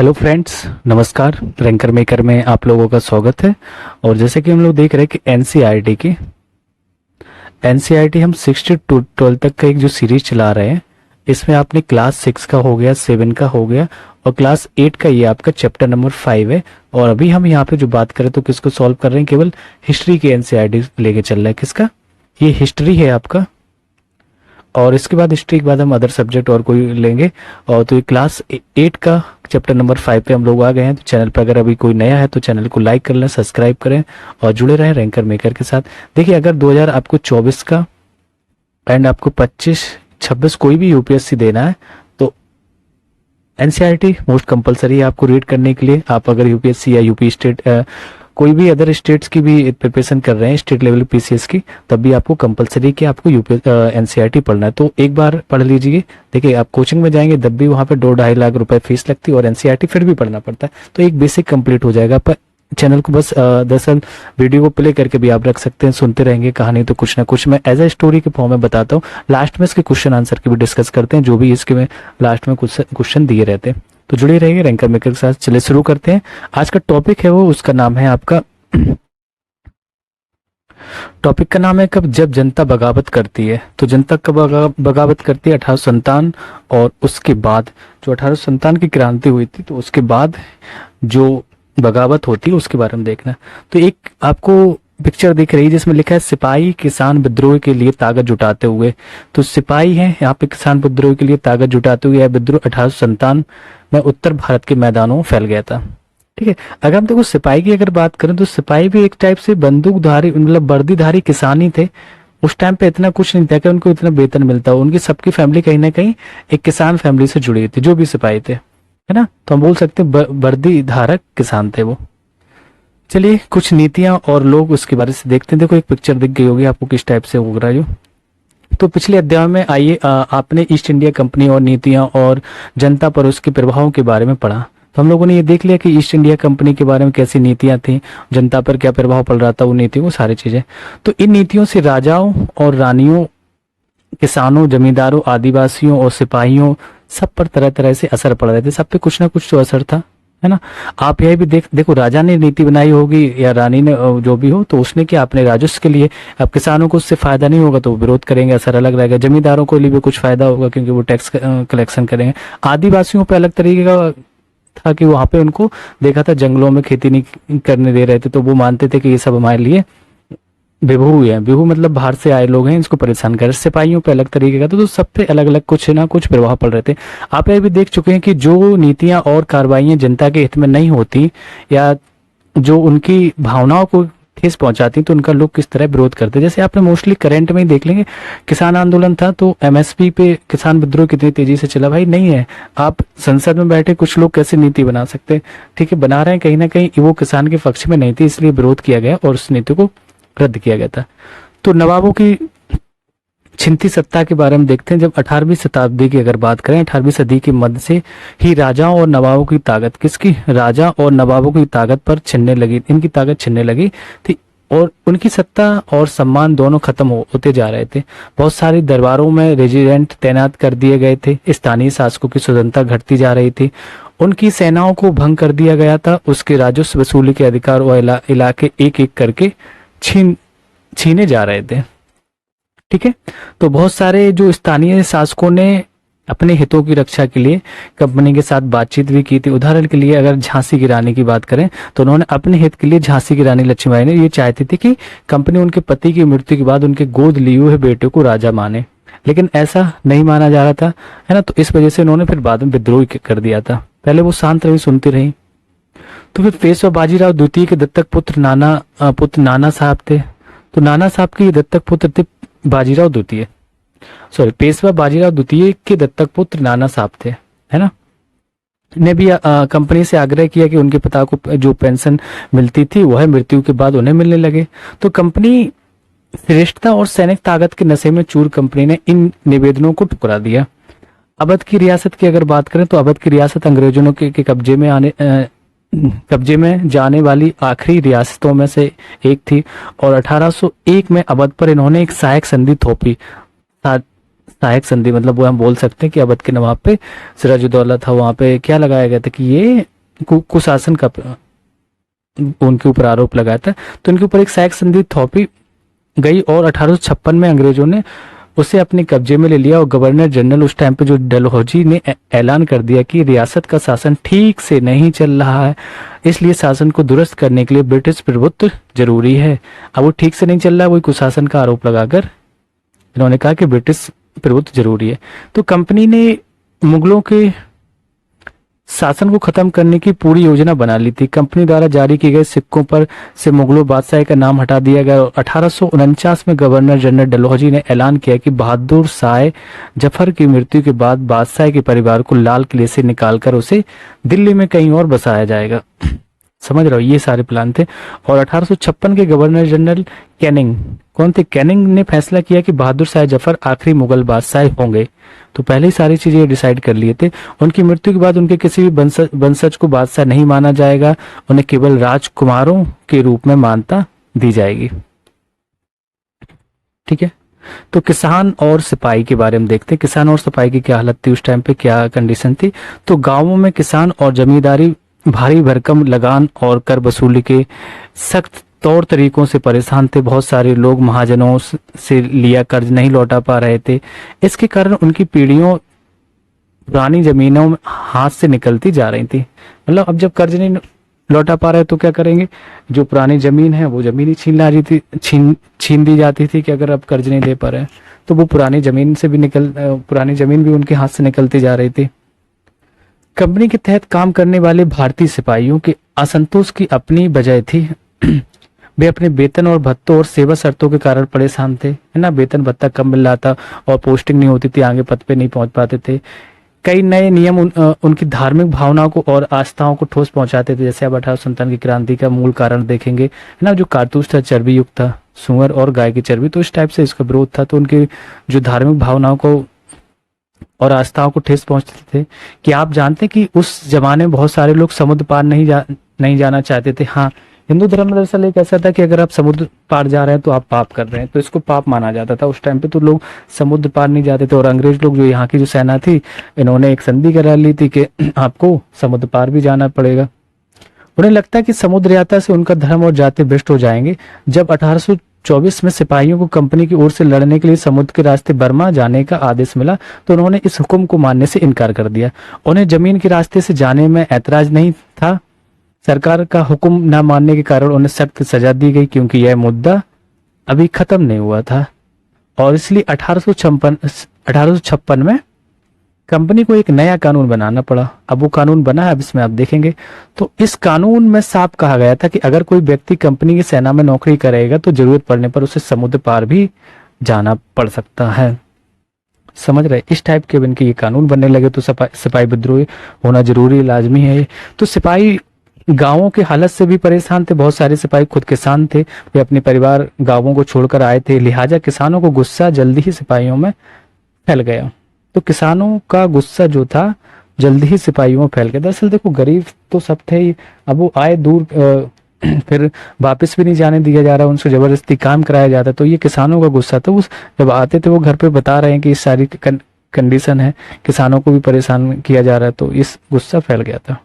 Hello friends, नमस्कार। Ranker maker में आप लोगों का स्वागत है। और जैसे कि हम लोग देख रहे हैं कि एनसीईआरटी हम 6 से 12 तक का एक जो सीरीज चला रहे हैं, इसमें आपने क्लास 6 का हो गया, 7 का हो गया और क्लास 8 का ये आपका चैप्टर नंबर 5 है। और अभी हम यहाँ पे जो बात करें तो किसको सॉल्व कर रहे हैं, केवल हिस्ट्री के एनसीईआरटी लेके चल रहा है। किसका? ये हिस्ट्री है आपका। और इसके बाद हिस्ट्री के बाद हम अदर सब्जेक्ट और कोई लेंगे। और तो ये क्लास 8 का चैप्टर नंबर 5 पे हम लोग आ गए हैं। तो चैनल पर अगर अभी कोई नया है तो चैनल को लाइक कर लें, सब्सक्राइब करें और जुड़े रहें रैंकर मेकर के साथ। देखिए, अगर 2000 आपको 24 का एंड आपको 25-26 कोई भी यूपीएससी देना है तो एनसीईआरटी मोस्ट कंपलसरी है आपको रीड करने के लिए। आप अगर यूपीएससी या यूपी स्टेट कोई भी अदर स्टेट्स की भी प्रिपरेशन कर रहे हैं, स्टेट लेवल पीसीएस की, तब भी आपको कंपलसरी कि आपको एनसीईआरटी पढ़ना है। तो एक बार पढ़ लीजिए। देखिए, आप कोचिंग में जाएंगे तब भी वहाँ पे 2-2.5 लाख रुपए फीस लगती है और एनसीईआरटी फिर भी पढ़ना पड़ता है। तो एक बेसिक कंप्लीट हो जाएगा। पर चैनल को बस दरअसल वीडियो को प्ले करके भी आप रख सकते हैं, सुनते रहेंगे कहानी। तो कुछ ना कुछ मैं एज ए स्टोरी के फॉर्म में बताता हूँ। लास्ट में इसके क्वेश्चन आंसर की भी डिस्कस करते हैं, जो भी इसके में लास्ट में कुछ क्वेश्चन दिए रहते हैं। तो जुड़े रहिए रैंकर मेकर के साथ। चलिए शुरू करते हैं। आज का टॉपिक है वो, उसका नाम है आपका टॉपिक का नाम है कब जब जनता बगावत करती है। तो जनता कब बगावत करती है? 1857। और उसके बाद जो 1857 की क्रांति हुई थी, तो उसके बाद जो बगावत होती है उसके बारे में देखना। तो एक आपको पिक्चर दिख रही है जिसमें लिखा है सिपाही किसान विद्रोह के लिए ताकत जुटाते हुए। तो सिपाही है यहाँ पे किसान विद्रोह के लिए ताकत जुटाते हुए। विद्रोह 1857 में उत्तर भारत के मैदानों में फैल गया था। ठीक है। अगर हम देखो सिपाही की अगर बात करें तो सिपाही भी एक टाइप से बंदूकधारी, मतलब वर्दीधारी किसान ही थे। उस टाइम पे इतना कुछ नहीं था कि उनको इतना वेतन मिलता हो। उनकी सबकी फैमिली कहीं ना कहीं एक किसान फैमिली से जुड़ी थी, जो भी सिपाही थे, है ना। तो हम बोल सकते हैं वर्दी धारक किसान थे वो। चलिए कुछ नीतियां और लोग उसके बारे से देखते हैं। देखो, एक पिक्चर दिख गई होगी आपको किस टाइप से हो रहा है जो। तो पिछले अध्याय में आइए आपने ईस्ट इंडिया कंपनी और नीतियां और जनता पर उसके प्रभावों के बारे में पढ़ा। तो हम लोगों ने ये देख लिया कि ईस्ट इंडिया कंपनी के बारे में कैसी नीतियां थी, जनता पर क्या प्रभाव पड़ रहा था, वो नीतियों, वो सारी चीजें। तो इन नीतियों से राजाओं और रानियों, किसानों, जमींदारों, आदिवासियों और सिपाहियों सब पर तरह तरह से असर पड़ रहे थे। सब पे कुछ ना कुछ तो असर था, है ना। आप यह भी देखो, राजा ने नीति बनाई होगी या रानी ने, जो भी हो, तो उसने क्या अपने राजस्व के लिए। अब किसानों को उससे फायदा नहीं होगा तो विरोध करेंगे, असर अलग रहेगा। जमींदारों को लिए भी कुछ फायदा होगा क्योंकि वो टैक्स कलेक्शन करेंगे। आदिवासियों पे अलग तरीके का था कि वहां पे उनको देखा था जंगलों में खेती नहीं करने दे रहे थे, तो वो मानते थे कि ये सब हमारे लिए बेभू है। बेभू मतलब बाहर से आए लोग हैं, इसको परेशान कर। सिपाहियों पे अलग तरीके का तो सब पे अलग अलग कुछ ना कुछ प्रभाव पड़ रहे थे। आप ये भी देख चुके हैं कि जो नीतियां और कार्रवाइयां जनता के हित में नहीं होती या जो उनकी भावनाओं को ठेस पहुंचाती, तो उनका लोग किस तरह विरोध करते। जैसे आपने मोस्टली करंट में ही देख लेंगे, किसान आंदोलन था तो एमएसपी पे किसान विद्रोह कितनी तेजी से चला। भाई नहीं है, आप संसद में बैठे कुछ लोग कैसे नीति बना सकते? ठीक है, बना रहे हैं, कहीं ना कहीं वो किसान के पक्ष में नहीं थी, इसलिए विरोध किया गया और उस नीति को रद्द किया गया था। तो नवाबों की छिनती सत्ता के बारे में देखते हैं। जब 18वीं शताब्दी की अगर बात करें, 18वीं सदी के मध्य से ही राजाओं और नवाबों की ताकत, किसकी? राजा और नवाबों की ताकत पर छिनने लगी, इनकी ताकत छिनने लगी थी और उनकी सत्ता और सम्मान दोनों खत्म होते जा रहे थे। बहुत सारे दरबारों में रेजिडेंट तैनात कर दिए गए थे। स्थानीय शासकों की स्वतंत्रता घटती जा रही थी। उनकी सेनाओं को भंग कर दिया गया था। उसके राजस्व वसूली के अधिकार और इलाके एक एक करके छीने जा रहे थे। ठीक है। तो बहुत सारे जो स्थानीय शासकों ने अपने हितों की रक्षा के लिए कंपनी के साथ बातचीत भी की थी। उदाहरण के लिए अगर झांसी की रानी की बात करें तो उन्होंने अपने हित के लिए, झांसी की रानी लक्ष्मीबाई ने ये चाहती थी कि कंपनी उनके पति की मृत्यु के बाद उनके गोद लिए हुए बेटे को राजा माने, लेकिन ऐसा नहीं माना जा रहा था, है ना। तो इस वजह से उन्होंने फिर बाद में विद्रोह कर दिया था। पहले वो शांत रही, सुनती रही। तो फिर पेशवा बाजीराव द्वितीय के दत्तक पुत्र नाना साहब थे। तो नाना साहब के दत्तक पुत्र थे बाजीराव द्वितीय, पेशवा बाजीराव द्वितीय के दत्तक पुत्र नाना साहब थे, है ना। ने भी कंपनी से आग्रह किया कि उनके पिता को जो पेंशन मिलती थी वह मृत्यु के बाद उन्हें मिलने लगे। तो कंपनी श्रेष्ठता और सैनिक ताकत के नशे में चूर कंपनी ने इन निवेदनों को ठुकरा दिया। अवध की रियासत की अगर बात करें तो अवध की रियासत अंग्रेजों के कब्जे में जाने वाली आखिरी रियासतों में से एक थी और 1801 में अवध पर इन्होंने एक सहायक संधि थोपी। सहायक संधि, मतलब वो हम बोल सकते हैं कि अवध के नवाब पे सिराजुद्दौला था, वहां पे क्या लगाया गया था कि ये कुशासन का उनके ऊपर आरोप लगाया था, तो उनके ऊपर एक सहायक संधि थोपी गई और 1856 में अंग्रेजों ने उसे अपने कब्जे में ले लिया और गवर्नर जनरल उस टाइम पे जो डलहौजी ने ऐलान कर दिया कि रियासत का शासन ठीक से नहीं चल रहा है, इसलिए शासन को दुरुस्त करने के लिए ब्रिटिश प्रभुत्व जरूरी है। अब वो ठीक से नहीं चल रहा है, वही कुशासन का आरोप लगाकर इन्होंने कहा कि ब्रिटिश प्रभुत्व जरूरी है। तो कंपनी ने मुगलों के शासन को खत्म करने की पूरी योजना बना ली थी। कंपनी द्वारा जारी किए गए सिक्कों पर से मुगलों बादशाह का नाम हटा दिया गया और 1849 में गवर्नर जनरल डलहौजी ने ऐलान किया कि बहादुर शाह जफर की मृत्यु के बाद बादशाह के परिवार को लाल किले से निकालकर उसे दिल्ली में कहीं और बसाया जाएगा। समझ रहे हो, ये सारे प्लान थे। और 1856 के गवर्नर जनरल कैनिंग, कौन थे? कैनिंग ने फैसला किया कि बहादुर शाह जफर आखिरी मुगल बादशाह होंगे। तो पहले ही सारी चीजें डिसाइड कर लिए थे। उनकी मृत्यु के बाद उनके किसी भी वंशज को बादशाह नहीं माना जाएगा, उन्हें केवल राजकुमारों के रूप में मान्यता दी जाएगी। ठीक है, तो किसान और सिपाही के बारे में देखते हैं। किसान और सिपाही की क्या हालत थी उस टाइम पे, क्या कंडीशन थी। तो गांवों में किसान और जमींदारी भारी भरकम लगान और कर वसूली के सख्त तौर तरीकों से परेशान थे। बहुत सारे लोग महाजनों से लिया कर्ज नहीं लौटा पा रहे थे। इसके कारण उनकी पीढ़ियों पुरानी जमीनों में हाथ से निकलती जा रही थी। मतलब अब जब कर्ज नहीं लौटा पा रहे तो क्या करेंगे, जो पुरानी जमीन है वो जमीन ही छीन दी जाती थी कि अगर अब कर्ज नहीं दे पा रहे तो वो पुरानी जमीन भी उनके हाथ से निकलती जा रही थी। कंपनी के तहत काम करने वाले भारतीय सिपाहियों के असंतोष की अपनी वजह थी। वे अपने वेतन और भत्तों और सेवा शर्तों के कारण परेशान थे, है ना। वेतन भत्ता कम मिल रहा था और पोस्टिंग नहीं होती थी, आगे पद पे नहीं पहुंच पाते थे। कई नए नियम उनकी धार्मिक भावनाओं को और आस्थाओं को ठोस पहुंचाते थे। जैसे अब 1857 की क्रांति का मूल कारण देखेंगे, है ना, जो कारतूस था चर्बी युक्त था, सुअर और गाय की चर्बी, तो इस टाइप से इसका विरोध था। तो उनकी जो धार्मिक भावनाओं को और आस्थाओं को ठेस पहुंचते थे। कि आप जानते हैं कि उस जमाने में बहुत सारे लोग समुद्र पार नहीं जाना चाहते थे। हाँ, हिंदू धर्म दरअसल एक ऐसा था कि अगर आप समुद्र पार जा रहे हैं तो आप पाप कर रहे हैं, तो इसको पाप माना जाता था उस टाइम पे। तो लोग समुद्र पार नहीं जाते थे और अंग्रेज लोग, जो यहाँ की जो सेना थी, इन्होंने एक संधि करा ली थी कि आपको समुद्र पार भी जाना पड़ेगा। उन्हें लगता है कि समुद्र यात्रा से उनका धर्म और जाति भ्रष्ट हो जाएंगे। जब 1824 में सिपाहियों को कंपनी की ओर से लड़ने के लिए समुद्र के रास्ते बर्मा जाने का आदेश मिला तो उन्होंने इस हुक्म को मानने से इनकार कर दिया। उन्हें जमीन के रास्ते से जाने में ऐतराज नहीं था। सरकार का हुक्म न मानने के कारण उन्हें सख्त सजा दी गई, क्योंकि यह मुद्दा अभी खत्म नहीं हुआ था। और इसलिए 1856 में कंपनी को एक नया कानून बनाना पड़ा। अब वो कानून बना है, अब इसमें आप देखेंगे। तो इस कानून में साफ कहा गया था कि अगर कोई व्यक्ति कंपनी की सेना में नौकरी करेगा तो जरूरत पड़ने पर उसे समुद्र पार भी जाना पड़ सकता है। समझ रहे, इस टाइप के इनके ये कानून बनने लगे। तो सिपाही विद्रोह होना जरूरी लाजमी है। तो सिपाही गांवों की हालत से भी परेशान थे। बहुत सारे सिपाही खुद किसान थे, वे अपने परिवार गांवों को छोड़कर आए थे। लिहाजा किसानों को गुस्सा जल्दी ही सिपाहियों में फैल गया। तो किसानों का गुस्सा जो था जल्दी ही सिपाहियों में फैल गया। दरअसल देखो, गरीब तो सब थे ही, अब वो आए दूर फिर वापस भी नहीं जाने दिया जा रहा, उनसे जबरदस्ती काम कराया जाता। तो ये किसानों का गुस्सा था। उस जब आते थे वो घर पे बता रहे हैं कि इस सारी कंडीशन है, किसानों को भी परेशान किया जा रहा है, तो इस गुस्सा फैल गया था।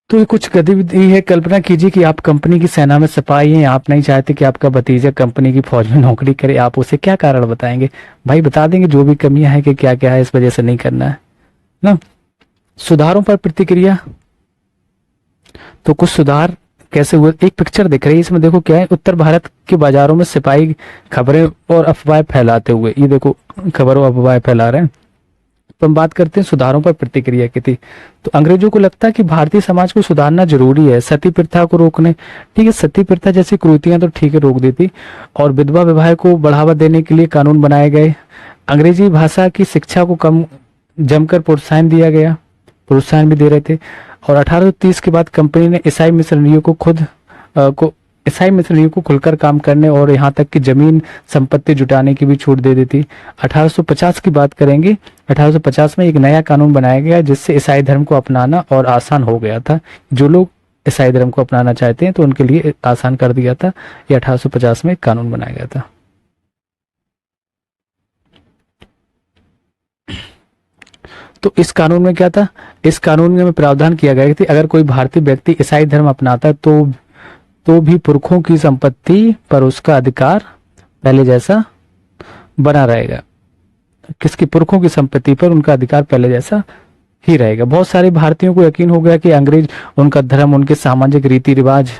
तो ये कुछ गतिविधि है। कल्पना कीजिए कि आप कंपनी की सेना में सिपाही हैं, आप नहीं चाहते कि आपका भतीजा कंपनी की फौज में नौकरी करे, आप उसे क्या कारण बताएंगे? भाई बता देंगे जो भी कमियां हैं कि क्या क्या है, इस वजह से नहीं करना है ना। सुधारों पर प्रतिक्रिया, तो कुछ सुधार कैसे हुए, एक पिक्चर दिख रही है इसमें। देखो क्या है, उत्तर भारत के बाजारों में सिपाही खबरें और अफवाहें फैलाते हुए, ये देखो खबरों अफवाहें फैला रहे हैं। तो हम बात करते हैं सुधारों पर प्रतिक्रिया की थी। तो अंग्रेजों को लगता है कि भारतीय समाज को सुधारना जरूरी है, सती प्रथा को रोकने, ठीक है, सती प्रथा जैसी कुरीतियां तो ठीक है रोक दी थी, और विधवा विवाह को बढ़ावा देने के लिए कानून बनाए गए। अंग्रेजी भाषा की शिक्षा को कम जमकर प्रोत्साहन दिया गया, प्रोत्साहन भी दे रहे थे। और 1830 के बाद कंपनी ने ईसाई मिशनरियों को खुलकर काम करने और यहाँ तक कि जमीन संपत्ति जुटाने की भी छूट दे दी थी। 1850 की बात करेंगे। 1850 में एक नया कानून बनाया गया जिससे ईसाई धर्म को अपनाना और आसान हो गया था। जो लोग ईसाई धर्म को अपनाना चाहते हैं तो उनके लिए आसान कर दिया था। ये 1850 में एक कानून बनाया गया था। तो इस कानून में क्या था, इस कानून में प्रावधान किया गया कि अगर कोई भारतीय व्यक्ति ईसाई धर्म अपनाता है तो भी पुरखों की संपत्ति पर उसका अधिकार पहले जैसा बना रहेगा। किसकी? पुरखों की संपत्ति पर उनका अधिकार पहले जैसा ही रहेगा। बहुत सारे भारतीयों को यकीन हो गया कि अंग्रेज उनका धर्म, उनके सामाजिक रीति रिवाज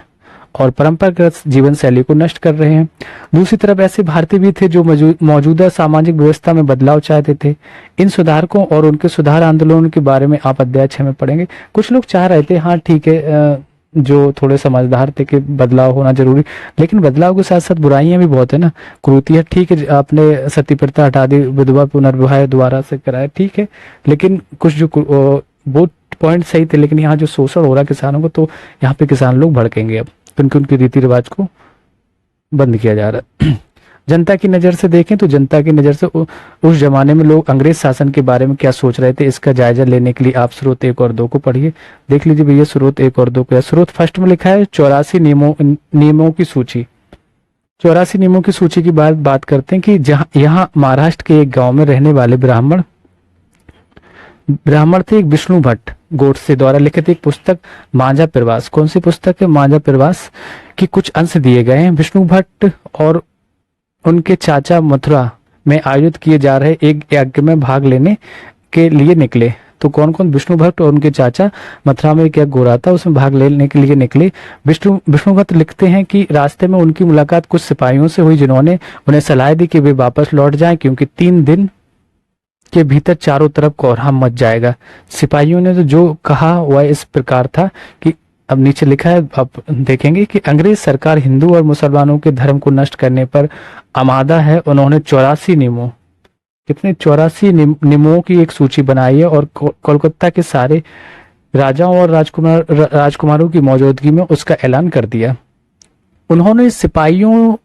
और परंपरागत जीवन शैली को नष्ट कर रहे हैं। दूसरी तरफ ऐसे भारतीय भी थे जो मौजूदा सामाजिक व्यवस्था में बदलाव चाहते थे। इन सुधारकों और उनके सुधार आंदोलनों के बारे में आप अध्याय 6 में पढ़ेंगे। कुछ लोग चाह रहे थे, हाँ ठीक है, जो थोड़े समझदार थे कि बदलाव होना जरूरी, लेकिन बदलाव के साथ साथ बुराइयां भी बहुत है ना, कुरीतियां। ठीक है, आपने सती प्रथा हटा दी, विधवा पुनर्विवाह दोबारा से कराया, ठीक है, लेकिन कुछ जो वो पॉइंट सही थे, लेकिन यहाँ जो शोषण हो रहा है किसानों को, तो यहाँ पे किसान लोग भड़केंगे अब, क्योंकि उनके रीति रिवाज को बंद किया जा रहा है। जनता की नज़र से देखें तो जनता की नज़र से उस जमाने में लोग अंग्रेज शासन के बारे में क्या सोच रहे थे, इसका जायजा लेने के लिए आप स्रोत 1 और 2 को पढ़िए। देख लीजिए भैया, स्रोत 1 और 2 को। स्रोत फर्स्ट में लिखा है 84 नियमों की सूची। 84 नियमों की सूची की बात करते हैं कि यहाँ महाराष्ट्र के एक गाँव में रहने वाले ब्राह्मण थे एक विष्णु भट्ट गोडसे द्वारा लिखित एक पुस्तक मांझा प्रवास। कौन सी पुस्तक है? मांझा प्रवास की कुछ अंश दिए गए हैं। विष्णु भट्ट और उनके चाचा मथुरा में आयोजित किए जा रहे एक यज्ञ में भाग लेने के लिए निकले। तो कौन कौन? विष्णु भट्ट और उनके चाचा मथुरा में एक यज्ञ हो रहा था, उसमें भाग लेने के लिए निकले। विष्णु भट्ट लिखते हैं कि रास्ते में उनकी मुलाकात कुछ सिपाहियों से हुई, जिन्होंने उन्हें सलाह दी कि वे वापस लौट जाएं, क्योंकि 3 दिन के भीतर चारों तरफ कोहराम मच जाएगा। सिपाहियों ने तो जो कहा वह इस प्रकार था कि अब नीचे लिखा है, अब देखेंगे कि अंग्रेज सरकार हिंदू और मुसलमानों के धर्म को नष्ट करने पर आमादा है। उन्होंने 84 नियमों, कितने? 84 नियमों की एक सूची बनाई है और कोलकाता के सारे राजाओं और राजकुमारों की मौजूदगी में उसका ऐलान कर दिया। उन्होंने सिपाहियों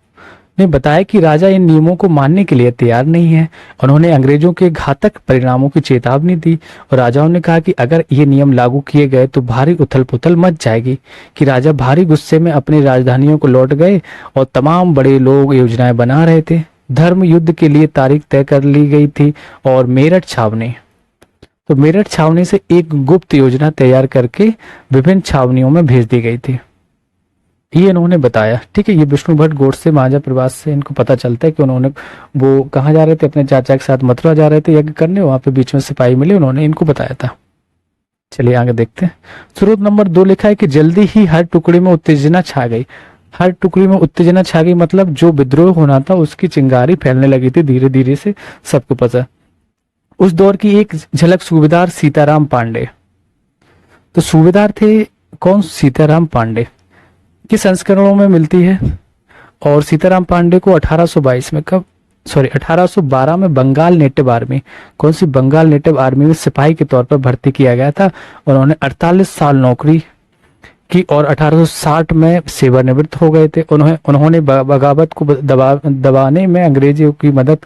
ने बताया कि राजा इन नियमों को मानने के लिए तैयार नहीं है। उन्होंने अंग्रेजों के घातक परिणामों की चेतावनी दी और राजाओं ने कहा कि अगर ये नियम लागू किए गए तो भारी उथल पुथल मच जाएगी। कि राजा भारी गुस्से में अपनी राजधानियों को लौट गए और तमाम बड़े लोग योजनाएं बना रहे थे। धर्म युद्ध के लिए तारीख तय कर ली गई थी और मेरठ छावनी से एक गुप्त योजना तैयार करके विभिन्न छावनियों में भेज दी गई थी। ये इन्होंने बताया, ठीक है। ये विष्णु भट्ट गोडसे मांझा प्रवास से इनको पता चलता है कि उन्होंने, वो कहाँ जा रहे थे? अपने चाचा के साथ मथुरा जा रहे थे यज्ञ करने, वहां पे बीच में सिपाही मिले, उन्होंने इनको बताया था। चलिए आगे देखते हैं। स्रोत नंबर 2 लिखा है कि जल्दी ही हर टुकड़ी में उत्तेजना छा गई। हर टुकड़ी में उत्तेजना छा गई मतलब जो विद्रोह होना था उसकी चिंगारी फैलने लगी थी धीरे धीरे से, सबको पता। उस दौर की एक झलक सूबेदार सीताराम पांडे। तो सूबेदार थे कौन? सीताराम पांडे की संस्करणों में मिलती है। और सीताराम पांडे को 1822 में, कब, सॉरी 1812 में बंगाल नेटिव आर्मी, कौन सी? बंगाल नेटिव आर्मी में सिपाही के तौर पर भर्ती किया गया था। उन्होंने 48 साल नौकरी की और 1860 में सेवानिवृत्त हो गए थे। उन्होंने बगावत को दबाने में अंग्रेजों की मदद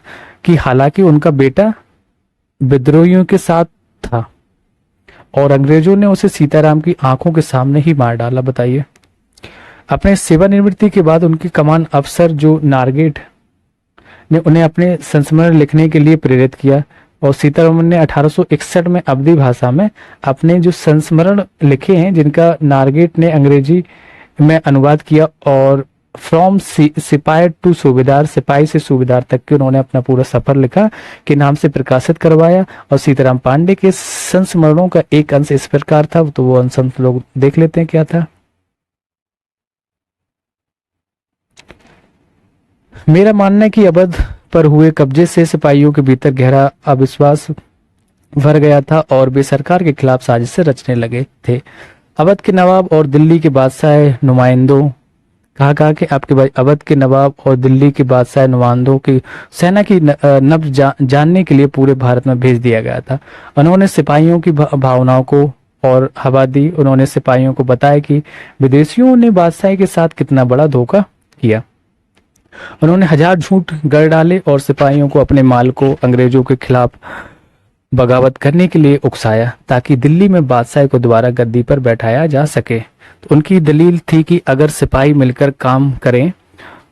की, हालांकि उनका बेटा विद्रोहियों के साथ था और अंग्रेजों ने उसे सीताराम की आंखों के सामने ही मार डाला। बताइए। अपने सेवानिवृत्ति के बाद उनकी कमान अफसर जो नारगेट ने उन्हें अपने संस्मरण लिखने के लिए प्रेरित किया और सीतारमन ने 1861 में अवधी भाषा में अपने जो संस्मरण लिखे हैं, जिनका नारगेट ने अंग्रेजी में अनुवाद किया और फ्रॉम सिपाही टू सूबेदार, सिपाही से सूबेदार तक के उन्होंने अपना पूरा सफर लिखा के नाम से प्रकाशित करवाया। और सीताराम पांडे के संस्मरणों का एक अंश इस प्रकार था, तो वो अंश हम लोग देख लेते हैं क्या था। मेरा मानना है कि अवध पर हुए कब्जे से सिपाहियों के भीतर गहरा अविश्वास भर गया था और वे सरकार के खिलाफ साजिशें रचने लगे थे। अवध के नवाब और दिल्ली के बादशाह नुमाइंदों, कहा कि आपके भाई अवध के नवाब और दिल्ली के बादशाह नुमाइंदों की सेना की नब्ज जानने के लिए पूरे भारत में भेज दिया गया था। उन्होंने सिपाहियों की भावनाओं को और हवा दी। उन्होंने सिपाहियों को बताया कि विदेशियों ने बादशाह के साथ कितना बड़ा धोखा किया। उन्होंने 1000 झूठ गढ़ डाले और सिपाहियों को अपने माल को अंग्रेजों के खिलाफ बगावत करने के लिए उकसाया ताकि दिल्ली में बादशाह को दोबारा गद्दी पर बैठाया जा सके। तो उनकी दलील थी कि अगर सिपाही मिलकर काम करें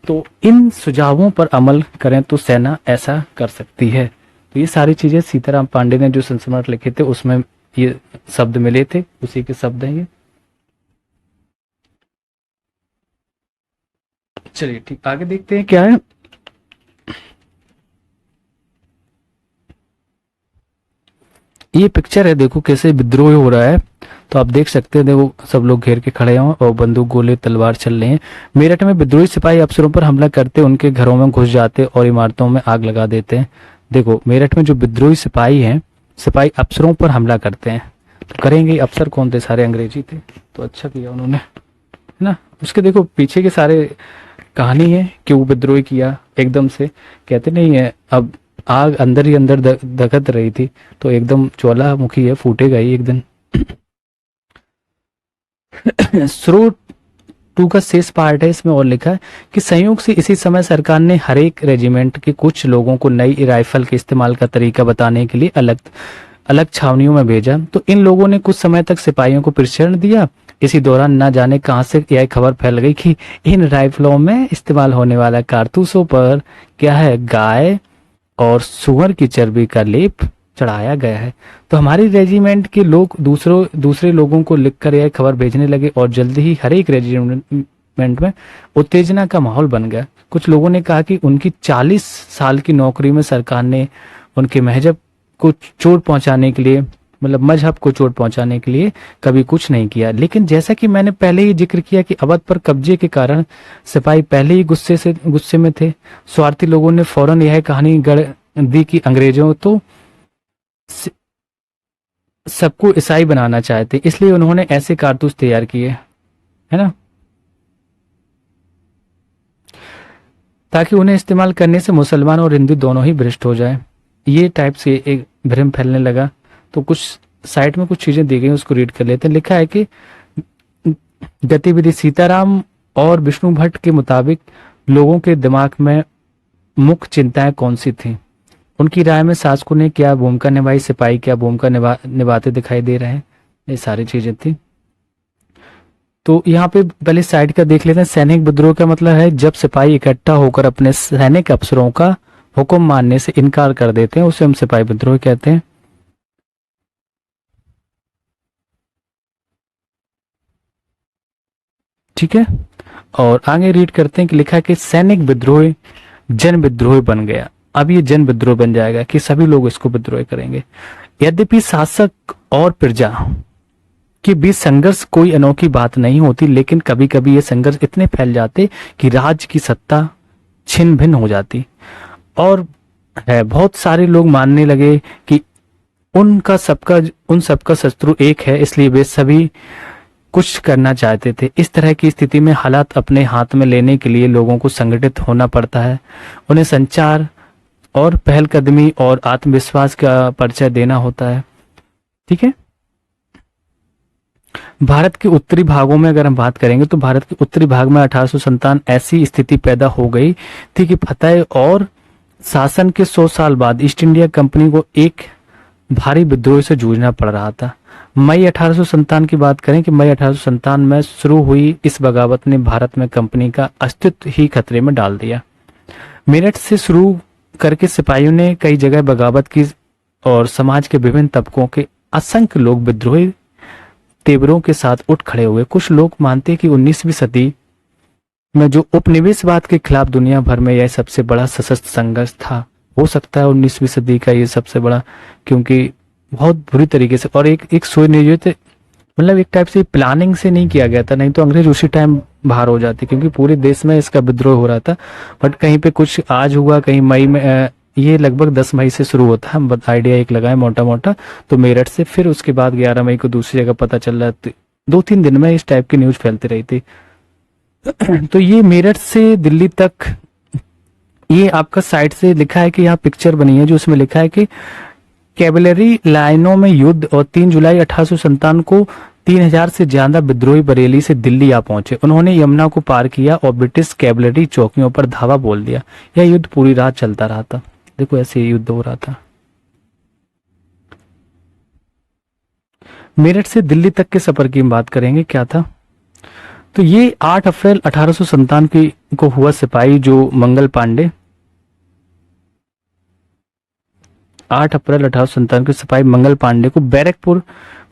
तो इन सुझावों पर अमल करें तो सेना ऐसा कर सकती है। तो ये सारी चीजें सीताराम पांडे ने जो संस्मरण लिखे थे उसमें ये शब्द मिले थे, उसी के शब्द हैं ये। चलिए ठीक, आगे देखते हैं क्या है। ये पिक्चर है, देखो कैसे विद्रोह हो रहा है। तो आप देख सकते हैं, देखो सब लोग घेर के खड़े हैं और बंदूक गोले तलवार चल रहे हैं। मेरठ में विद्रोही सिपाही अफसरों पर हमला करते, उनके घरों में घुस जाते और इमारतों में आग लगा देते हैं। देखो मेरठ में जो विद्रोही सिपाही हैं, सिपाही अफसरों पर हमला करते हैं। तो करेंगे, अफसर कौन थे, सारे अंग्रेजी थे, तो अच्छा किया उन्होंने, है ना। उसके देखो पीछे के सारे कहानी है कि वो विद्रोह किया एकदम से, कहते नहीं है अब आग अंदर ही अंदर दगत रही थी, तो एकदम ज्वालामुखी है, फूटेगा ही एक दिन। शुरू टू का शेष पार्ट है, इसमें और लिखा है कि संयोग से इसी समय सरकार ने हर एक रेजिमेंट के कुछ लोगों को नई राइफल के इस्तेमाल का तरीका बताने के लिए अलग अलग छावनियों में भेजा। तो इन लोगों ने कुछ समय तक सिपाहियों को प्रशिक्षण दिया। इसी दौरान न जाने कहां से यह खबर फैल गई कि इन राइफलों में इस्तेमाल होने वाला कारतूसों पर क्या है, गाय और सुअर की चर्बी का लेप चढ़ाया गया है। तो हमारी रेजिमेंट के लोग दूसरे लोगों को लिखकर यह खबर भेजने लगे और जल्दी ही हर एक रेजिमेंट में उत्तेजना का माहौल बन गया। कुछ लोगों ने कहा कि उनकी 40 साल की नौकरी में सरकार ने उनके मजहब को चोट पहुंचाने के लिए, मतलब मजहब को चोट पहुंचाने के लिए कभी कुछ नहीं किया। लेकिन जैसा कि मैंने पहले ही जिक्र किया कि अवध पर कब्जे के कारण सिपाही पहले ही गुस्से में थे। स्वार्थी लोगों ने फौरन यह कहानी गढ़ दी कि अंग्रेजों तो सबको ईसाई बनाना चाहते, इसलिए उन्होंने ऐसे कारतूस तैयार किए, है ना, ताकि उन्हें इस्तेमाल करने से मुसलमान और हिंदू दोनों ही भ्रष्ट हो जाए। ये टाइप से एक भ्रम फैलने लगा। तो कुछ साइट में कुछ चीजें दी गई, उसको रीड कर लेते हैं। लिखा है कि गतिविधि सीताराम और विष्णु भट्ट के मुताबिक लोगों के दिमाग में मुख्य चिंताएं कौन सी थी, उनकी राय में शासकों ने क्या भूमिका निभाई, सिपाही क्या भूमिका निभाते दिखाई दे रहे हैं, ये सारी चीजें थी। तो यहाँ पे पहले साइड का देख लेते हैं। सैनिक विद्रोह का मतलब है जब सिपाही इकट्ठा होकर अपने सैनिक अफसरों का हुक्म मानने से इनकार कर देते हैं, उसे हम सिपाही विद्रोह कहते हैं। ठीक है, और आगे रीड करते हैं कि लिखा है कि सैनिक विद्रोह जन विद्रोह बन गया। अब ये जन विद्रोह बन जाएगा कि सभी लोग इसको विद्रोह करेंगे। यद्यपि शासक और प्रजा के बीच संघर्ष कोई अनोखी बात नहीं होती, लेकिन कभी कभी ये संघर्ष इतने फैल जाते कि राज्य की सत्ता छिन्न भिन्न हो जाती। और बहुत सारे लोग मानने लगे कि उन सबका शत्रु एक है, इसलिए वे सभी कुछ करना चाहते थे। इस तरह की स्थिति में हालात अपने हाथ में लेने के लिए लोगों को संगठित होना पड़ता है। उन्हें संचार और पहलकदमी और आत्मविश्वास का परिचय देना होता है। ठीक है, भारत के उत्तरी भागों में अगर हम बात करेंगे तो भारत के उत्तरी भाग में 1857 ऐसी स्थिति पैदा हो गई थी कि फतेह और शासन के 100 साल बाद ईस्ट इंडिया कंपनी को एक भारी विद्रोह से जूझना पड़ रहा था। मई 1857 की बात करें कि मई 1857 में शुरू हुई इस बगावत ने भारत में कंपनी का अस्तित्व ही खतरे में डाल दिया। मेरठ से शुरू करके सिपाहियों ने कई जगह बगावत की और समाज के विभिन्न तबकों के असंख्य लोग विद्रोही तेवरों के साथ उठ खड़े हुए। कुछ लोग मानते हैं कि 19वीं सदी में जो उपनिवेशवाद के खिलाफ दुनिया भर में यह सबसे बड़ा सशस्त्र संघर्ष था। हो सकता है 19वीं सदी का ये सबसे बड़ा, क्योंकि बहुत बुरी तरीके से और एक सुनियोजित, मतलब एक टाइप से प्लानिंग से नहीं किया गया था, नहीं तो अंग्रेज उसी टाइम बाहर हो जाते, क्योंकि पूरे देश में इसका विद्रोह हो रहा था। बट कहीं पे कुछ आज हुआ, कहीं मई में, ये लगभग 10 मई से शुरू होता है, हम आइडिया एक लगाए मोटा मोटा, तो मेरठ से, फिर उसके बाद 11 मई को दूसरी जगह पता चल रहा है। 2-3 दिन में इस टाइप की न्यूज फैलती रही थी। तो ये मेरठ से दिल्ली तक, ये आपका साइड से लिखा है कि यहाँ पिक्चर बनी है जो उसमें लिखा है कि कैवलरी लाइनों में युद्ध, और 3 जुलाई 1857 को 3000 से ज्यादा विद्रोही बरेली से दिल्ली आ पहुंचे। उन्होंने यमुना को पार किया और ब्रिटिश कैवलरी चौकियों पर धावा बोल दिया। यह युद्ध पूरी रात चलता रहा था। देखो ऐसे युद्ध हो रहा था। मेरठ से दिल्ली तक के सफर की हम बात करेंगे, क्या था। तो ये 8 अप्रैल 1857 को हुआ। सिपाही जो मंगल पांडे, 8 अप्रैल 1857 को सिपाही मंगल पांडे को बैरकपुर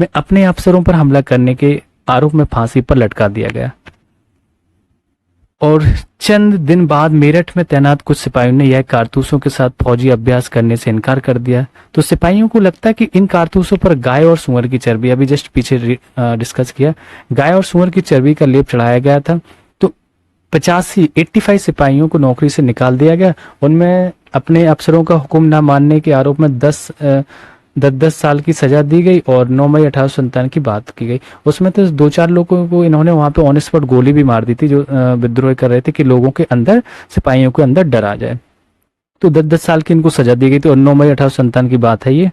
में अपने अफसरों पर हमला करने के आरोप में फांसी पर लटका दिया गया। और चंद दिन बाद मेरठ में तैनात कुछ सिपाहियों ने यह कारतूसों के साथ फौजी अभ्यास करने से इनकार कर दिया। तो सिपाहियों को लगता है कि इन कारतूसों पर गाय और सूअर की चर्बी, अभी जस्ट पीछे डिस्कस किया, गाय और सूअर की चर्बी का लेप चढ़ाया गया था। तो 85 सिपाहियों को नौकरी से निकाल दिया गया। उनमें अपने अफसरों का हुक्म न मानने के आरोप में 10 साल की सजा दी गई और 9 मई 1857 की बात की गई। उसमें तो 2-4 लोगों को इन्होंने वहां पे ऑन स्पॉट गोली भी मार दी थी, जो विद्रोह कर रहे थे, कि लोगों के अंदर, सिपाहियों के अंदर डर आ जाए। तो 10-10 साल की इनको सजा दी गई थी और 9 मई 1857 की बात है ये,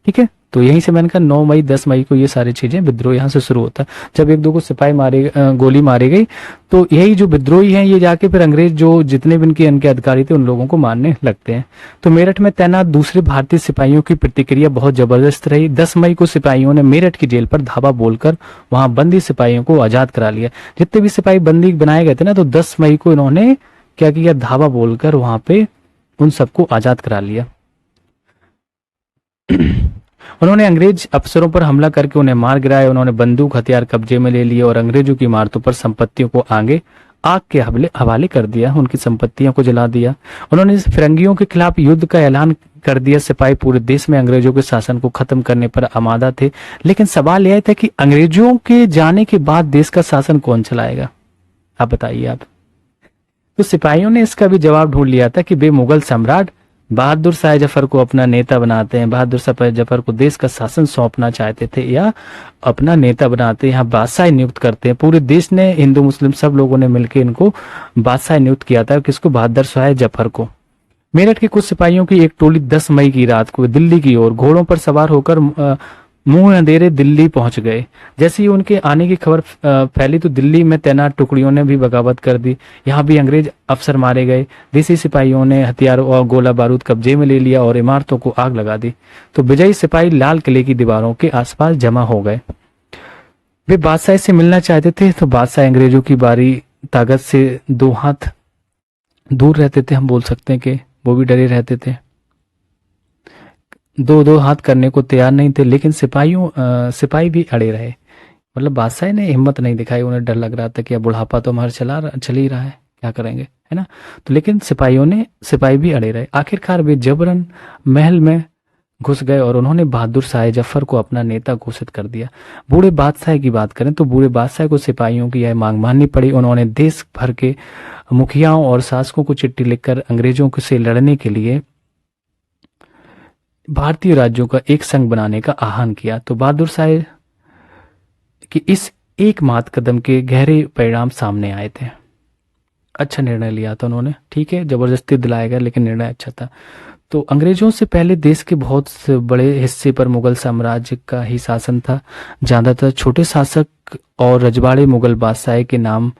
ठीक है। तो यहीं से मैंने कहा 9 मई 10 मई को ये सारी चीजें, विद्रोह यहाँ से शुरू होता है। जब 1-2 को सिपाही गोली मारी गई, तो यही जो विद्रोही हैं ये जाके फिर अंग्रेज जो जितने भी इनके अधिकारी थे उन लोगों को मारने लगते हैं। तो मेरठ में तैनात दूसरे भारतीय सिपाहियों की प्रतिक्रिया बहुत जबरदस्त रही। 10 मई को सिपाहियों ने मेरठ की जेल पर धावा बोलकर वहां बंदी सिपाहियों को आजाद करा लिया। जितने भी सिपाही बंदी बनाए गए थे ना, तो 10 मई को इन्होंने क्या किया, धावा बोलकर वहां पे उन सबको आजाद करा लिया। उन्होंने अंग्रेज अफसरों पर हमला करके उन्हें मार गिराया। उन्होंने बंदूक हथियार कब्जे में ले लिए और अंग्रेजों की इमारतों पर संपत्तियों को आग के हवाले कर दिया, उनकी संपत्तियों को जला दिया। उन्होंने फिरंगियों के खिलाफ युद्ध का ऐलान कर दिया। सिपाही पूरे देश में अंग्रेजों के शासन को खत्म करने पर आमादा थे। लेकिन सवाल यह था कि अंग्रेजों के जाने के बाद देश का शासन कौन चलाएगा, आप बताइए आप। तो सिपाहियों ने इसका भी जवाब ढूंढ लिया था कि वे मुगल सम्राट बहादुर शाह जफर को अपना नेता बनाते हैं। बहादुर शाह जफर को देश का शासन सौंपना चाहते थे या अपना नेता बनाते, यहाँ बादशाह नियुक्त करते हैं। पूरे देश ने, हिंदू मुस्लिम सब लोगों ने मिलकर इनको बादशाह नियुक्त किया था। किसको? बहादुर शाह जफर को। मेरठ के कुछ सिपाहियों की एक टोली 10 मई की रात को दिल्ली की ओर घोड़ों पर सवार होकर मुंह अंधेरे दिल्ली पहुंच गए। जैसे ही उनके आने की खबर फैली तो दिल्ली में तैनात टुकड़ियों ने भी बगावत कर दी। यहाँ भी अंग्रेज अफसर मारे गए। देसी सिपाहियों ने हथियारों और गोला बारूद कब्जे में ले लिया और इमारतों को आग लगा दी। तो विजयी सिपाही लाल किले की दीवारों के आसपास जमा हो गए। वे बादशाह से मिलना चाहते थे, तो बादशाह अंग्रेजों की बारी ताकत से 2 हाथ दूर रहते थे। हम बोल सकते हैं कि वो भी डरे रहते थे, 2 हाथ करने को तैयार नहीं थे। लेकिन सिपाही भी अड़े रहे। मतलब बादशाह ने हिम्मत नहीं दिखाई। उन्हें डर लग रहा था कि अब बुढ़ापा तो हमारा चल ही रहा है, क्या करेंगे, है ना। तो लेकिन सिपाही भी अड़े रहे। आखिरकार वे जबरन महल में घुस गए और उन्होंने बहादुर शाह जफर को अपना नेता घोषित कर दिया। बूढ़े बादशाह की बात करें तो बूढ़े बादशाह को सिपाहियों की यह मांग माननी पड़ी। उन्होंने देश भर के मुखियाओं और शासकों को चिट्ठी लिखकर अंग्रेजों से लड़ने के लिए भारतीय राज्यों का एक संघ बनाने का आह्वान किया। तो बहादुर शाह की इस एकमात्र कदम के गहरे परिणाम सामने आए थे। अच्छा निर्णय लिया था उन्होंने, ठीक है, जबरदस्ती दिलाया गया लेकिन निर्णय अच्छा था। तो अंग्रेजों से पहले देश के बहुत से बड़े हिस्से पर मुगल साम्राज्य का ही शासन था। ज्यादातर छोटे शासक और रजवाड़े मुगल बादशाह के नाम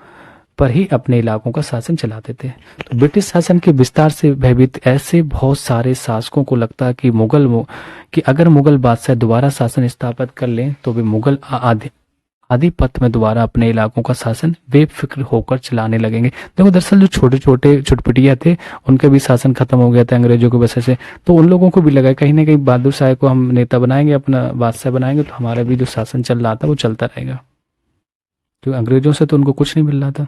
पर ही अपने इलाकों का शासन चलाते थे। तो ब्रिटिश शासन के विस्तार से भयभीत ऐसे बहुत सारे शासकों को लगता कि अगर मुगल बादशाह दोबारा शासन स्थापित कर लें तो वे मुगल आधिपत्य में दोबारा अपने इलाकों का शासन बेफिक्र होकर चलाने लगेंगे। देखो, दरअसल जो छोटे छोटे चुटपुटिया थे उनका भी शासन खत्म हो गया था अंग्रेजों की वजह से। तो उन लोगों को भी लगा कहीं ना कहीं बहादुर शाह को हम नेता बनाएंगे, अपना बादशाह बनाएंगे, तो हमारा भी जो शासन चल रहा था वो चलता रहेगा। तो अंग्रेजों से तो उनको कुछ नहीं मिल रहा था।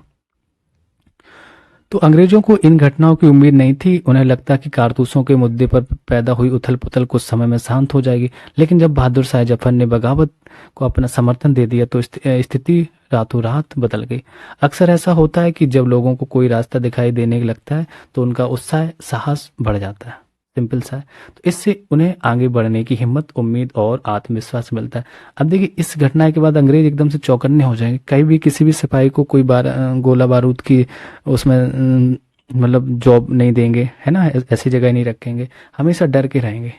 तो अंग्रेजों को इन घटनाओं की उम्मीद नहीं थी। उन्हें लगता कि कारतूसों के मुद्दे पर पैदा हुई उथल पुथल कुछ समय में शांत हो जाएगी। लेकिन जब बहादुर शाह जफर ने बगावत को अपना समर्थन दे दिया तो स्थिति रातों रात बदल गई। अक्सर ऐसा होता है कि जब लोगों को कोई रास्ता दिखाई देने लगता है तो उनका उत्साह, साहस बढ़ जाता है। सिंपल सा है। तो इससे उन्हें आगे बढ़ने की हिम्मत, उम्मीद और आत्मविश्वास मिलता है। अब देखिए, इस घटना के बाद अंग्रेज एकदम से चौकन्ने हो जाएंगे। कहीं भी किसी भी सिपाही को कोई गोला बारूद की उसमें मतलब जॉब नहीं देंगे, है ना, ऐसी जगह नहीं रखेंगे, हमेशा डर के रहेंगे।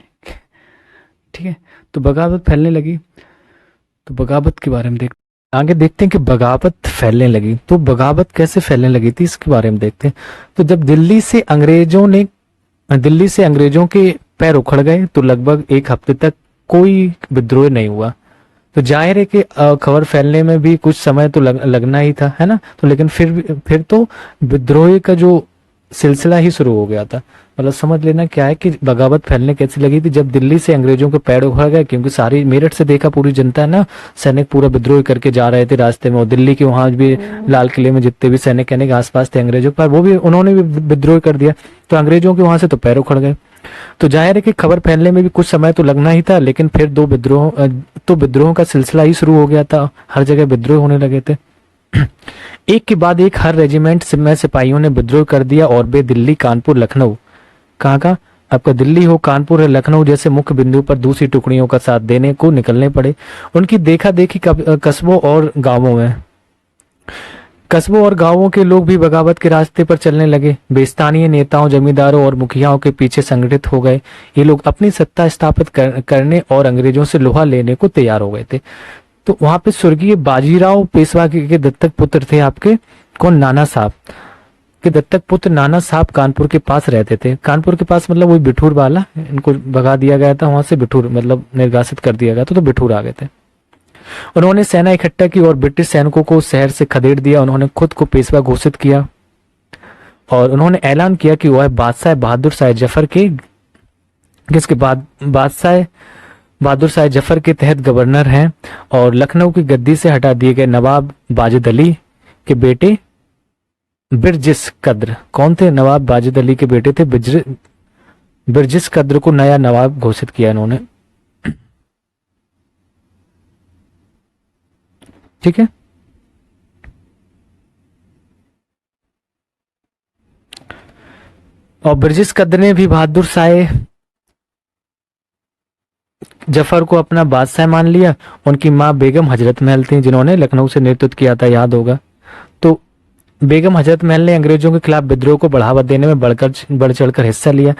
ठीक है। तो बगावत फैलने लगी। तो बगावत के बारे में आगे देखते हैं कि बगावत फैलने लगी। तो बगावत कैसे फैलने लगी थी इसके बारे में देखते हैं। तो जब दिल्ली से अंग्रेजों के पैर उखड़ गए तो लगभग 1 हफ्ते तक कोई विद्रोह नहीं हुआ। तो जाहिर है कि खबर फैलने में भी कुछ समय तो लगना ही था, है ना। तो लेकिन फिर तो विद्रोह का जो सिलसिला ही शुरू हो गया था। मतलब समझ लेना क्या है कि बगावत फैलने कैसी लगी थी जब दिल्ली से अंग्रेजों के पैर उखड़ गए, क्योंकि सारी मेरठ से देखा पूरी जनता है ना, सैनिक पूरा विद्रोह करके जा रहे थे रास्ते में, और दिल्ली के वहां भी लाल किले में जितने भी सैनिक कहने के आसपास थे अंग्रेजों पर, वो भी उन्होंने भी विद्रोह कर दिया, तो अंग्रेजों के वहां से तो पैर उखड़ गए। तो जाहिर है कि खबर फैलने में भी कुछ समय तो लगना ही था, लेकिन फिर तो विद्रोहों का सिलसिला ही शुरू हो गया था, हर जगह विद्रोह होने लगे थे। एक के बाद एक हर रेजिमेंट में सिपाहियों ने विद्रोह कर दिया और वे दिल्ली, कानपुर, लखनऊ, कहाँ का आपका दिल्ली हो, कानपुर या लखनऊ जैसे मुख्य बिंदु पर दूसरी टुकड़ियों का साथ देने को निकलने पड़े। उनकी देखा देखी कस्बों और गांवों में कस्बों और गांवों के लोग भी बगावत के रास्ते पर चलने लगे। वे स्थानीय नेताओं, जमींदारों और मुखियाओं के पीछे संगठित हो गए। ये लोग अपनी सत्ता स्थापित करने और अंग्रेजों से लोहा लेने को तैयार हो गए थे। तो वहां पे स्वर्गीय बाजीराव पेशवा के दत्तक पुत्र थे आपके, कौन, नाना साहब के दत्तक पुत्र नाना साहब कानपुर के पास रहते थे। कानपुर के पास मतलब वही बिठूर वाला, इनको भगा दिया गया था वहां से, बिठूर मतलब निर्वासित कर दिया गया था, तो बिठूर आ गए थे। उन्होंने सेना इकट्ठा की और ब्रिटिश सैनिकों को शहर से खदेड़ दिया। उन्होंने खुद को पेशवा घोषित किया और उन्होंने ऐलान किया कि वह बादशाह बहादुर शाह जफर के, जिसके बाद बादशाह बहादुर शाह जफर के तहत गवर्नर हैं, और लखनऊ की गद्दी से हटा दिए गए नवाब वाजिद अली के बेटे बिरजिस कद्र, कौन थे, नवाब वाजिद अली के बेटे थे बिरजिस कद्र को नया नवाब घोषित किया इन्होंने। ठीक है। और बिरजिस कद्र ने भी बहादुर शाह जफर को अपना बादशाह मान लिया। उनकी मां बेगम हजरत महल थी, जिन्होंने लखनऊ से नेतृत्व किया था, याद होगा। तो बेगम हजरत महल ने अंग्रेजों के खिलाफ विद्रोह को बढ़ावा देने में बढ़ चढ़कर हिस्सा लिया।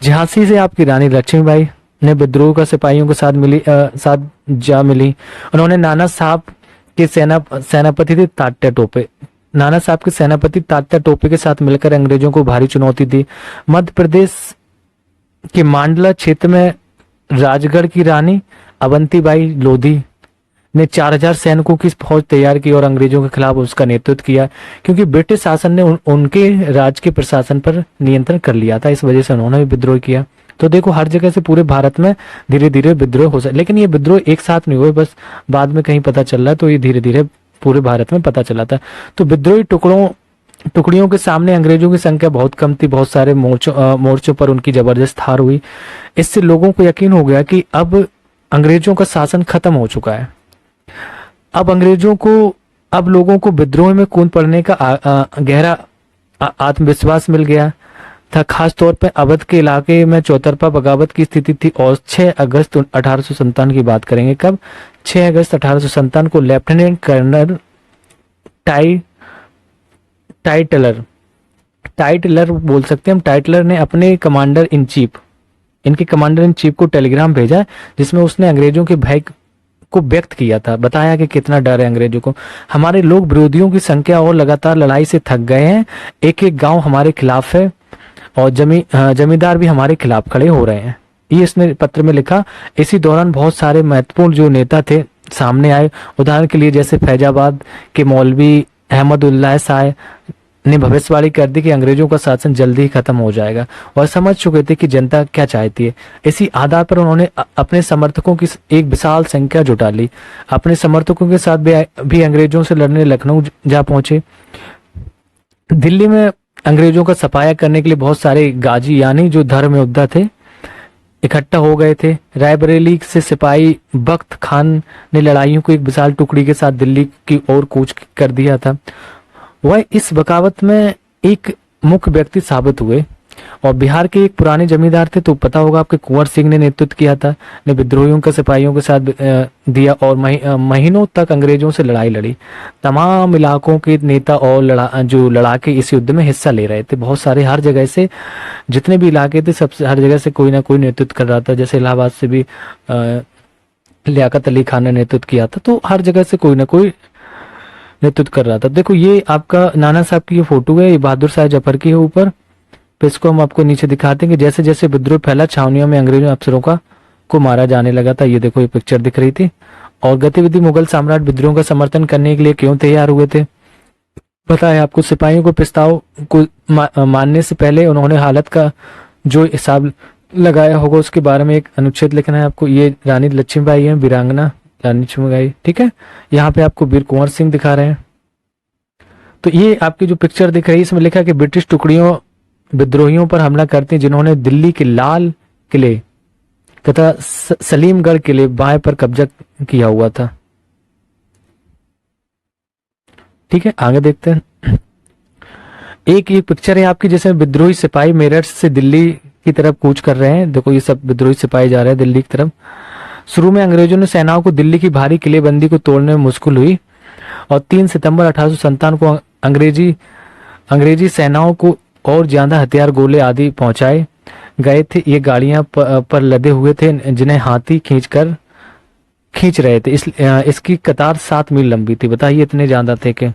झांसी से आपकी रानी लक्ष्मीबाई ने विद्रोह का सिपाहियों के साथ जा मिली। उन्होंने नाना साहब के सेनापति थे तात्या टोपे, नाना साहब के सेनापति तात्या टोपे के साथ मिलकर अंग्रेजों को भारी चुनौती दी। मध्य प्रदेश के मांडला क्षेत्र में राजगढ़ की रानी अवंतीबाई लोधी ने 4000 सैनिकों की फौज तैयार की और अंग्रेजों के खिलाफ उसका नेतृत्व किया, क्योंकि ब्रिटिश शासन ने उनके राज के प्रशासन पर नियंत्रण कर लिया था, इस वजह से उन्होंने भी विद्रोह किया। तो देखो हर जगह से पूरे भारत में धीरे धीरे विद्रोह हो सकता, लेकिन ये विद्रोह एक साथ नहीं हुए, बस बाद में कहीं पता चल रहा है, तो ये धीरे धीरे पूरे भारत में पता चला था। तो विद्रोही टुकड़ियों के सामने अंग्रेजों की संख्या बहुत कम थी, बहुत सारे मोर्चों पर उनकी जबरदस्त हार हुई। इससे लोगों को यकीन हो गया कि अब अंग्रेजों का शासन खत्म हो चुका है। अब लोगों को विद्रोह में कूद पड़ने का गहरा आत्मविश्वास मिल गया था। खास तौर पर अवध के इलाके में चौतरफा बगावत की स्थिति थी। और 6 अगस्त 1857 की बात करेंगे, कब, 6 अगस्त 1857 को लेफ्टिनेंट कर्नल टाइटलर बोल सकते हैं हम, टाइटलर ने अपने इनके कमांडर इन चीफ को टेलीग्राम भेजा, जिसमें उसने अंग्रेजों के भय को व्यक्त किया था, बताया कि कितना डर है अंग्रेजों को। हमारे लोग विरोधियों की संख्या और लगातार लड़ाई से थक गए हैं, एक एक गांव हमारे खिलाफ है और जमींदार भी हमारे खिलाफ खड़े हो रहे हैं, ये इसने पत्र में लिखा। इसी दौरान बहुत सारे महत्वपूर्ण जो नेता थे सामने आए। उदाहरण के लिए जैसे फैजाबाद के मौलवी अहमदुल्लाह शाह ने भविष्यवाणी कर दी कि अंग्रेजों का शासन जल्दी ही खत्म हो जाएगा, और समझ चुके थे कि जनता क्या चाहती है। इसी आधार पर उन्होंने अपने समर्थकों की एक विशाल संख्या जुटा ली। अपने समर्थकों के साथ भी अंग्रेजों से लड़ने लखनऊ जा पहुंचे। दिल्ली में अंग्रेजों का सफाया करने के लिए बहुत सारे गाजी यानी जो धर्म योद्धा थे इकट्ठा हो गए थे। रायबरेली से सिपाही बख्त खान ने लड़ाइयों को एक विशाल टुकड़ी के साथ दिल्ली की ओर कूच कर दिया था। वह इस बगावत में एक मुख्य व्यक्ति साबित हुए और बिहार के एक पुराने जमींदार थे, तो पता होगा आपके, कुंवर सिंह ने नेतृत्व किया था, ने विद्रोहियों का सिपाहियों के साथ दिया और महीनों तक अंग्रेजों से लड़ाई लड़ी। तमाम इलाकों के नेता और लड़ाके इस युद्ध में हिस्सा ले रहे थे। बहुत सारे हर जगह से जितने भी इलाके थे सबसे हर जगह से कोई ना कोई नेतृत्व कर रहा था। जैसे इलाहाबाद से भी लियाकत अली खान ने नेतृत्व किया था, तो हर जगह से कोई ना कोई नेतृत्व कर रहा था। देखो ये आपका नाना साहब की ये फोटो है, ये बहादुर शाह जफर की है ऊपर, तो इसको हम आपको नीचे दिखाते हैं कि जैसे जैसे विद्रोह फैला छावनियों में अंग्रेजों अफसरों को मारा जाने लगा था। ये देखो ये पिक्चर दिख रही थी। और गतिविधि मुगल साम्राज्य विद्रोह का समर्थन करने के लिए क्यों तैयार हुए थे, पता है आपको, सिपाहियों को प्रस्ताव को मानने से पहले उन्होंने हालत का जो हिसाब लगाया होगा उसके बारे में एक अनुच्छेद लिखना है आपको। ये रानी लक्ष्मीबाई है, वीरांगना रानी लक्ष्मीबाई, ठीक है। यहाँ पे आपको वीर कुंवर सिंह दिखा रहे हैं। तो ये आपकी जो पिक्चर दिख रही है इसमें लिखा है कि ब्रिटिश टुकड़ियों विद्रोहियों पर हमला करते हैं जिन्होंने दिल्ली के लाल किले तथा सलीमगढ़ किले बाएं पर कब्जा किया हुआ था। ठीक है, आगे देखते हैं। एक ये पिक्चर है आपकी जिसमें विद्रोही सिपाही मेरठ से दिल्ली की तरफ कूच कर रहे हैं। देखो ये सब विद्रोही सिपाही जा रहे हैं दिल्ली की तरफ। शुरू में अंग्रेजों ने सेनाओं को दिल्ली की भारी किलेबंदी को तोड़ने में मुश्किल हुई और 3 सितंबर 1857 को अंग्रेजी सेनाओं को और ज्यादा हथियार, गोले आदि पहुंचाए गए थे। ये गाड़ियां पर लदे हुए थे जिन्हें हाथी खींच रहे थे। इसकी कतार 7 मील लंबी थी। बताइए इतने ज्यादा थे कि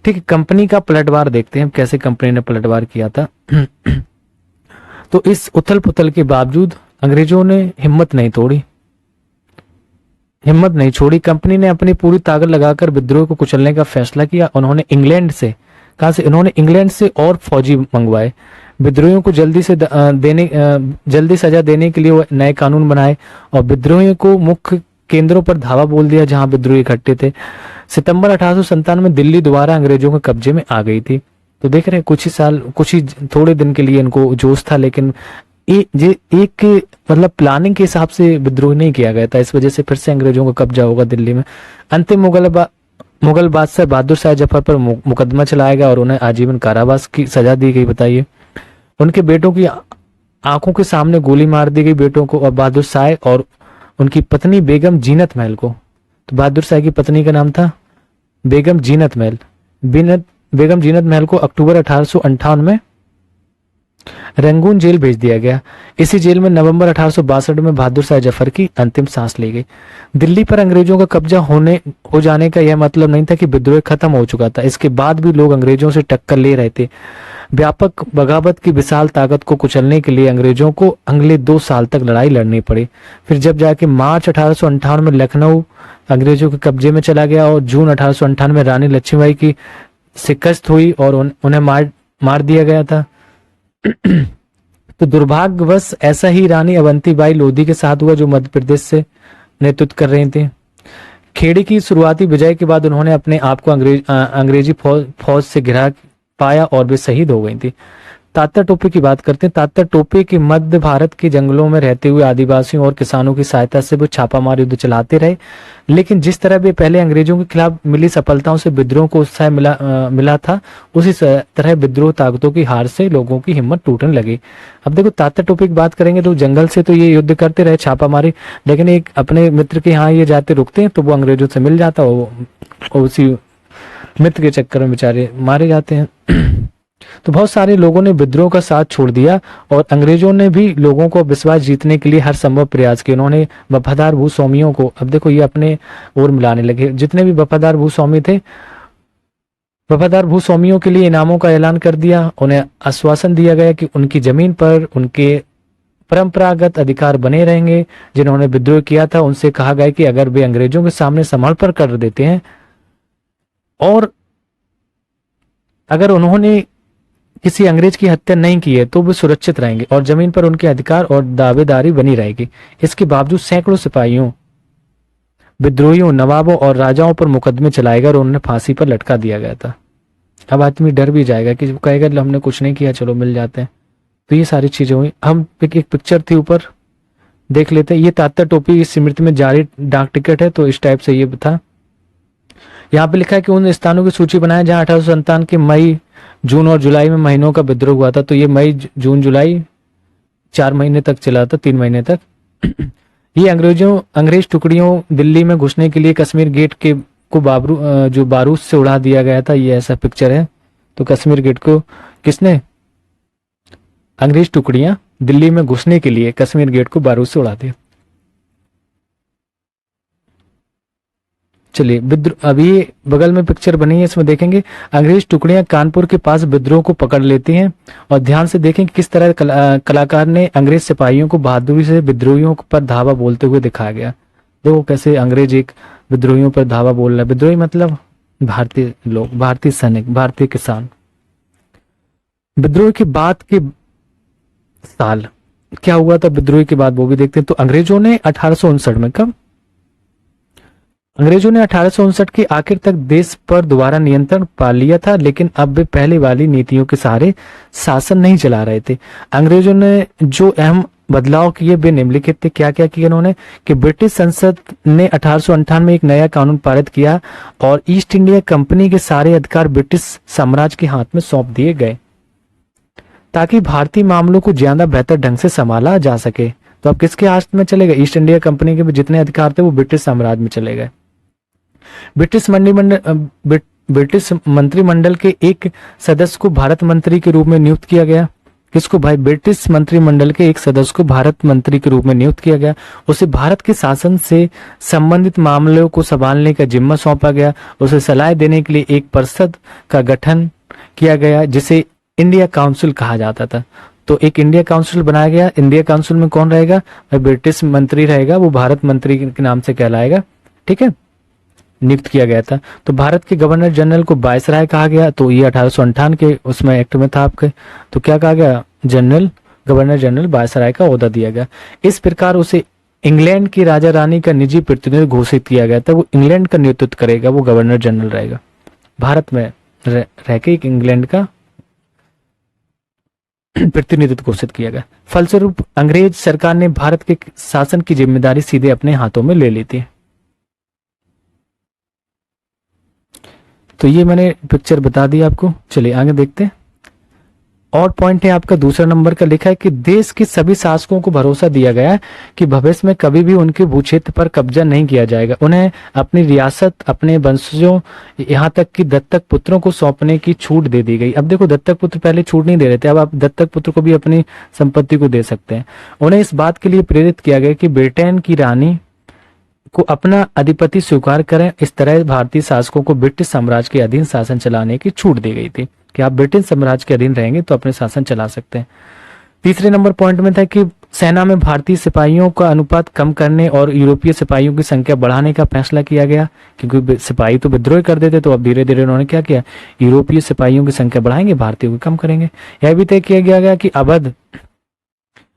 ठीक है। कंपनी का पलटवार देखते हैं कैसे कंपनी ने पलटवार किया था। तो इस उथल पुथल के बावजूद अंग्रेजों ने हिम्मत नहीं छोड़ी। कंपनी ने अपनी पूरी ताकत लगाकर विद्रोह को कुचलने का फैसला किया। उन्होंने इंग्लैंड से और फौजी मंगवाए। विद्रोहियों को जल्दी सजा देने के लिए वो नए कानून बनाए और विद्रोहियों को मुख्य केंद्रों पर धावा बोल दिया जहां विद्रोही इकट्ठे थे। सितंबर 1857 में दिल्ली दोबारा अंग्रेजों के कब्जे में आ गई थी। तो देख रहे हैं कुछ ही थोड़े दिन के लिए इनको जोश था, लेकिन एक मतलब प्लानिंग के हिसाब से विद्रोह नहीं किया गया था। इस वजह से फिर से अंग्रेजों का कब्जा होगा दिल्ली में। अंतिम मुगल बादशाह बहादुर शाह जफर पर मुकदमा चलाया गया और उन्हें आजीवन कारावास की सजा दी गई। बताइए, उनके बेटों की आंखों के सामने गोली मार दी गई, बेटों को और बहादुर शाह और उनकी पत्नी बेगम जीनत महल को। तो बहादुर शाह की पत्नी का नाम था बेगम जीनत महल। बेगम जीनत महल को अक्टूबर 1858 में रंगून जेल भेज दिया गया। इसी जेल में नवंबर 1862 में बहादुर शाह जफर की अंतिम सांस ली गई। दिल्ली पर अंग्रेजों का कब्जा हो जाने का यह मतलब नहीं था कि विद्रोह खत्म हो चुका था। इसके बाद भी लोग अंग्रेजों से टक्कर ले रहे थे। व्यापक बगावत की विशाल ताकत को कुचलने के लिए अंग्रेजों को अगले 2 साल तक लड़ाई लड़नी पड़ी। फिर जब जाके मार्च 1858 में लखनऊ अंग्रेजों के कब्जे में चला गया और जून 1858 में रानी लक्ष्मीबाई की शिकस्त हुई और उन्हें मार दिया गया था। तो दुर्भाग्यवश ऐसा ही रानी अवंतीबाई लोधी के साथ हुआ जो मध्य प्रदेश से नेतृत्व कर रही थी। खेड़ी की शुरुआती विजय के बाद उन्होंने अपने आप को अंग्रेजी फौज से घिरा पाया और वे शहीद हो गई थी। तात्या टोपे की बात करते हैं। तात्या टोपे के मध्य भारत के जंगलों में रहते हुए आदिवासियों और किसानों की सहायता से वो छापामार युद्ध चलाते रहे, लेकिन जिस तरह वे पहले अंग्रेजों के खिलाफ मिली सफलताओं से विद्रोह को उत्साह मिला था, उसी तरह विद्रोह ताकतों की हार से लोगों की हिम्मत टूटने लगी। अब देखो, तात्या टोपे की बात करेंगे तो जंगल से तो ये युद्ध करते रहे, छापामारी, लेकिन एक अपने मित्र के यहाँ ये जाते रुकते हैं तो वो अंग्रेजों से मिल जाता, वो उसी मित्र के चक्कर में बेचारे मारे जाते हैं। तो बहुत सारे लोगों ने विद्रोह का साथ छोड़ दिया और अंग्रेजों ने भी लोगों को विश्वास जीतने के लिए हर संभव प्रयास किए। उन्होंने वफादार भूस्वामियों को, अब देखो ये अपने ओर मिलाने लगे। जितने भी वफादार भूस्वामी थे, वफादार भूस्वामियों के लिए इनामों का ऐलान कर दिया। उन्हें आश्वासन दिया गया कि उनकी जमीन पर उनके परंपरागत अधिकार बने रहेंगे। जिन्होंने विद्रोह किया था उनसे कहा गया कि अगर वे अंग्रेजों के सामने समर्पण कर देते हैं और अगर उन्होंने किसी अंग्रेज की हत्या नहीं की है तो वे सुरक्षित रहेंगे और जमीन पर उनके अधिकार और दावेदारी बनी रहेगी। इसके बावजूद सैकड़ों सिपाहियों, विद्रोहियों, नवाबों और राजाओं पर मुकदमे चलाए गए और उन्हें फांसी पर लटका दिया गया था। अब आदमी डर भी जाएगा कि कहेगा हमने कुछ नहीं किया, चलो मिल जाते हैं। तो ये सारी चीजें हुई। हम एक पिक्चर थी ऊपर देख लेते हैं। ये तात्या टोपी इस स्मृति में जारी डाक टिकट है, तो इस टाइप से ये था। यहाँ पे लिखा है कि उन स्थानों की सूची बनाए जहां 1857 के मई, जून और जुलाई में महीनों का विद्रोह हुआ था। तो ये मई, जून, जुलाई 4 महीने तक चला था, 3 महीने तक। ये अंग्रेज टुकड़ियों दिल्ली में घुसने के लिए कश्मीर गेट को जो बारूद से उड़ा दिया गया था। ये ऐसा पिक्चर है। तो कश्मीर गेट को किसने, अंग्रेज टुकड़ियां दिल्ली में घुसने के लिए कश्मीर गेट को बारूद से उड़ा दिया। चलिए, अभी बगल में पिक्चर बनी है, इसमें देखेंगे अंग्रेज टुकड़ियां कानपुर के पास विद्रोह को पकड़ लेती हैं। और ध्यान से देखें किस तरह कलाकार ने अंग्रेज सिपाहियों को बहादुरी से विद्रोहियों पर धावा बोलते हुए दिखाया गया। देखो कैसे अंग्रेज एक विद्रोहियों पर धावा बोल रहा है। विद्रोही मतलब भारतीय लोग, भारतीय सैनिक, भारतीय किसान। विद्रोह के बाद के साल क्या हुआ था, विद्रोह के बाद वो भी देखते हैं। तो अंग्रेजों ने 1859 में, कब, अंग्रेजों ने 1859 के आखिर तक देश पर दोबारा नियंत्रण पा लिया था, लेकिन अब वे पहले वाली नीतियों के सहारे शासन नहीं चला रहे थे। अंग्रेजों ने जो अहम बदलाव किए वे निम्नलिखित थे। क्या क्या किया उन्होंने, कि ब्रिटिश संसद ने 1858 में एक नया कानून पारित किया और ईस्ट इंडिया कंपनी के सारे अधिकार ब्रिटिश साम्राज्य के हाथ में सौंप दिए गए, ताकि भारतीय मामलों को ज्यादा बेहतर ढंग से संभाला जा सके। तो अब किसके हाथ में चले गए, ईस्ट इंडिया कंपनी के जितने अधिकार थे वो ब्रिटिश साम्राज्य में चले गए। ब्रिटिश मंत्रिमंडल के एक सदस्य को भारत मंत्री के रूप में नियुक्त किया गया। किसको भाई, ब्रिटिश मंत्रिमंडल के एक सदस्य को भारत मंत्री के रूप में नियुक्त किया गया। उसे भारत के शासन से संबंधित मामलों को संभालने का जिम्मा सौंपा गया। उसे सलाह देने के लिए एक परिषद का गठन किया गया जिसे इंडिया काउंसिल कहा जाता था। तो एक इंडिया काउंसिल बनाया गया। इंडिया काउंसिल में कौन रहेगा भाई, ब्रिटिश मंत्री रहेगा, वो भारत मंत्री के नाम से कहलाएगा, ठीक है, नियुक्त किया गया था। तो भारत के गवर्नर जनरल को वायसराय कहा गया। तो ये 1858 के उसमें एक्ट में था आपके। तो क्या कहा गया, जनरल, गवर्नर जनरल वायसराय का ओहदा दिया गया। इस प्रकार उसे इंग्लैंड की राजा रानी का निजी प्रतिनिधि घोषित किया गया था। वो इंग्लैंड का नेतृत्व करेगा, वो गवर्नर जनरल रहेगा। भारत में रह के एक इंग्लैंड का प्रतिनिधित्व घोषित किया गया। फलस्वरूप अंग्रेज सरकार ने भारत के शासन की जिम्मेदारी सीधे अपने हाथों में ले ली थी। तो ये मैंने पिक्चर बता दी आपको। चलिए आगे देखते हैं। और पॉइंट है आपका दूसरा नंबर का, लिखा है कि देश के सभी शासकों को भरोसा दिया गया कि भविष्य में कभी भी उनके भूक्षेत्र पर कब्जा नहीं किया जाएगा। उन्हें अपनी रियासत, अपने वंशजों, यहाँ तक कि दत्तक पुत्रों को सौंपने की छूट दे दी गई। अब देखो, दत्तक पुत्र पहले छूट नहीं दे रहे थे, अब आप दत्तक पुत्र को भी अपनी संपत्ति को दे सकते हैं। उन्हें इस बात के लिए प्रेरित किया गया कि ब्रिटेन की रानी को अपना अधिपति स्वीकार करें। इस तरह भारतीय शासकों को ब्रिटिश साम्राज्य के अधीन शासन चलाने की छूट दी गई थी कि आप ब्रिटिश साम्राज्य के अधीन रहेंगे तो अपने शासन चला सकते हैं। तीसरे नंबर पॉइंट में था कि सेना में भारतीय सिपाहियों का अनुपात कम करने और यूरोपीय सिपाहियों की संख्या बढ़ाने का फैसला किया गया, क्योंकि सिपाही तो विद्रोह कर देते। तो अब धीरे धीरे उन्होंने क्या किया, यूरोपीय सिपाहियों की संख्या बढ़ाएंगे, भारतीयों की कम करेंगे। यह भी तय किया गया कि अवध,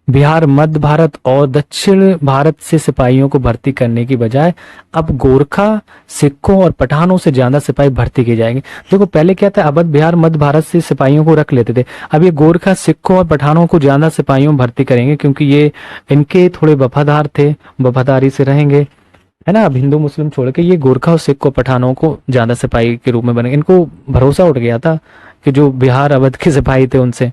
बिहार, मध्य भारत और दक्षिण भारत से सिपाहियों को भर्ती करने की बजाय अब गोरखा, सिखों और पठानों से ज्यादा सिपाही भर्ती किए जाएंगे। देखो पहले क्या था, अवध, बिहार, मध्य भारत से सिपाहियों को रख लेते थे। अब ये गोरखा, सिखों और पठानों को ज्यादा सिपाहियों भर्ती करेंगे, क्योंकि ये इनके थोड़े वफादार थे, वफादारी से रहेंगे, है ना। अब हिंदू मुस्लिम छोड़ के ये गोरखा और सिख और पठानों को ज्यादा सिपाही के रूप में बनेंगे। इनको भरोसा उठ गया था कि जो बिहार, अवध के सिपाही थे उनसे,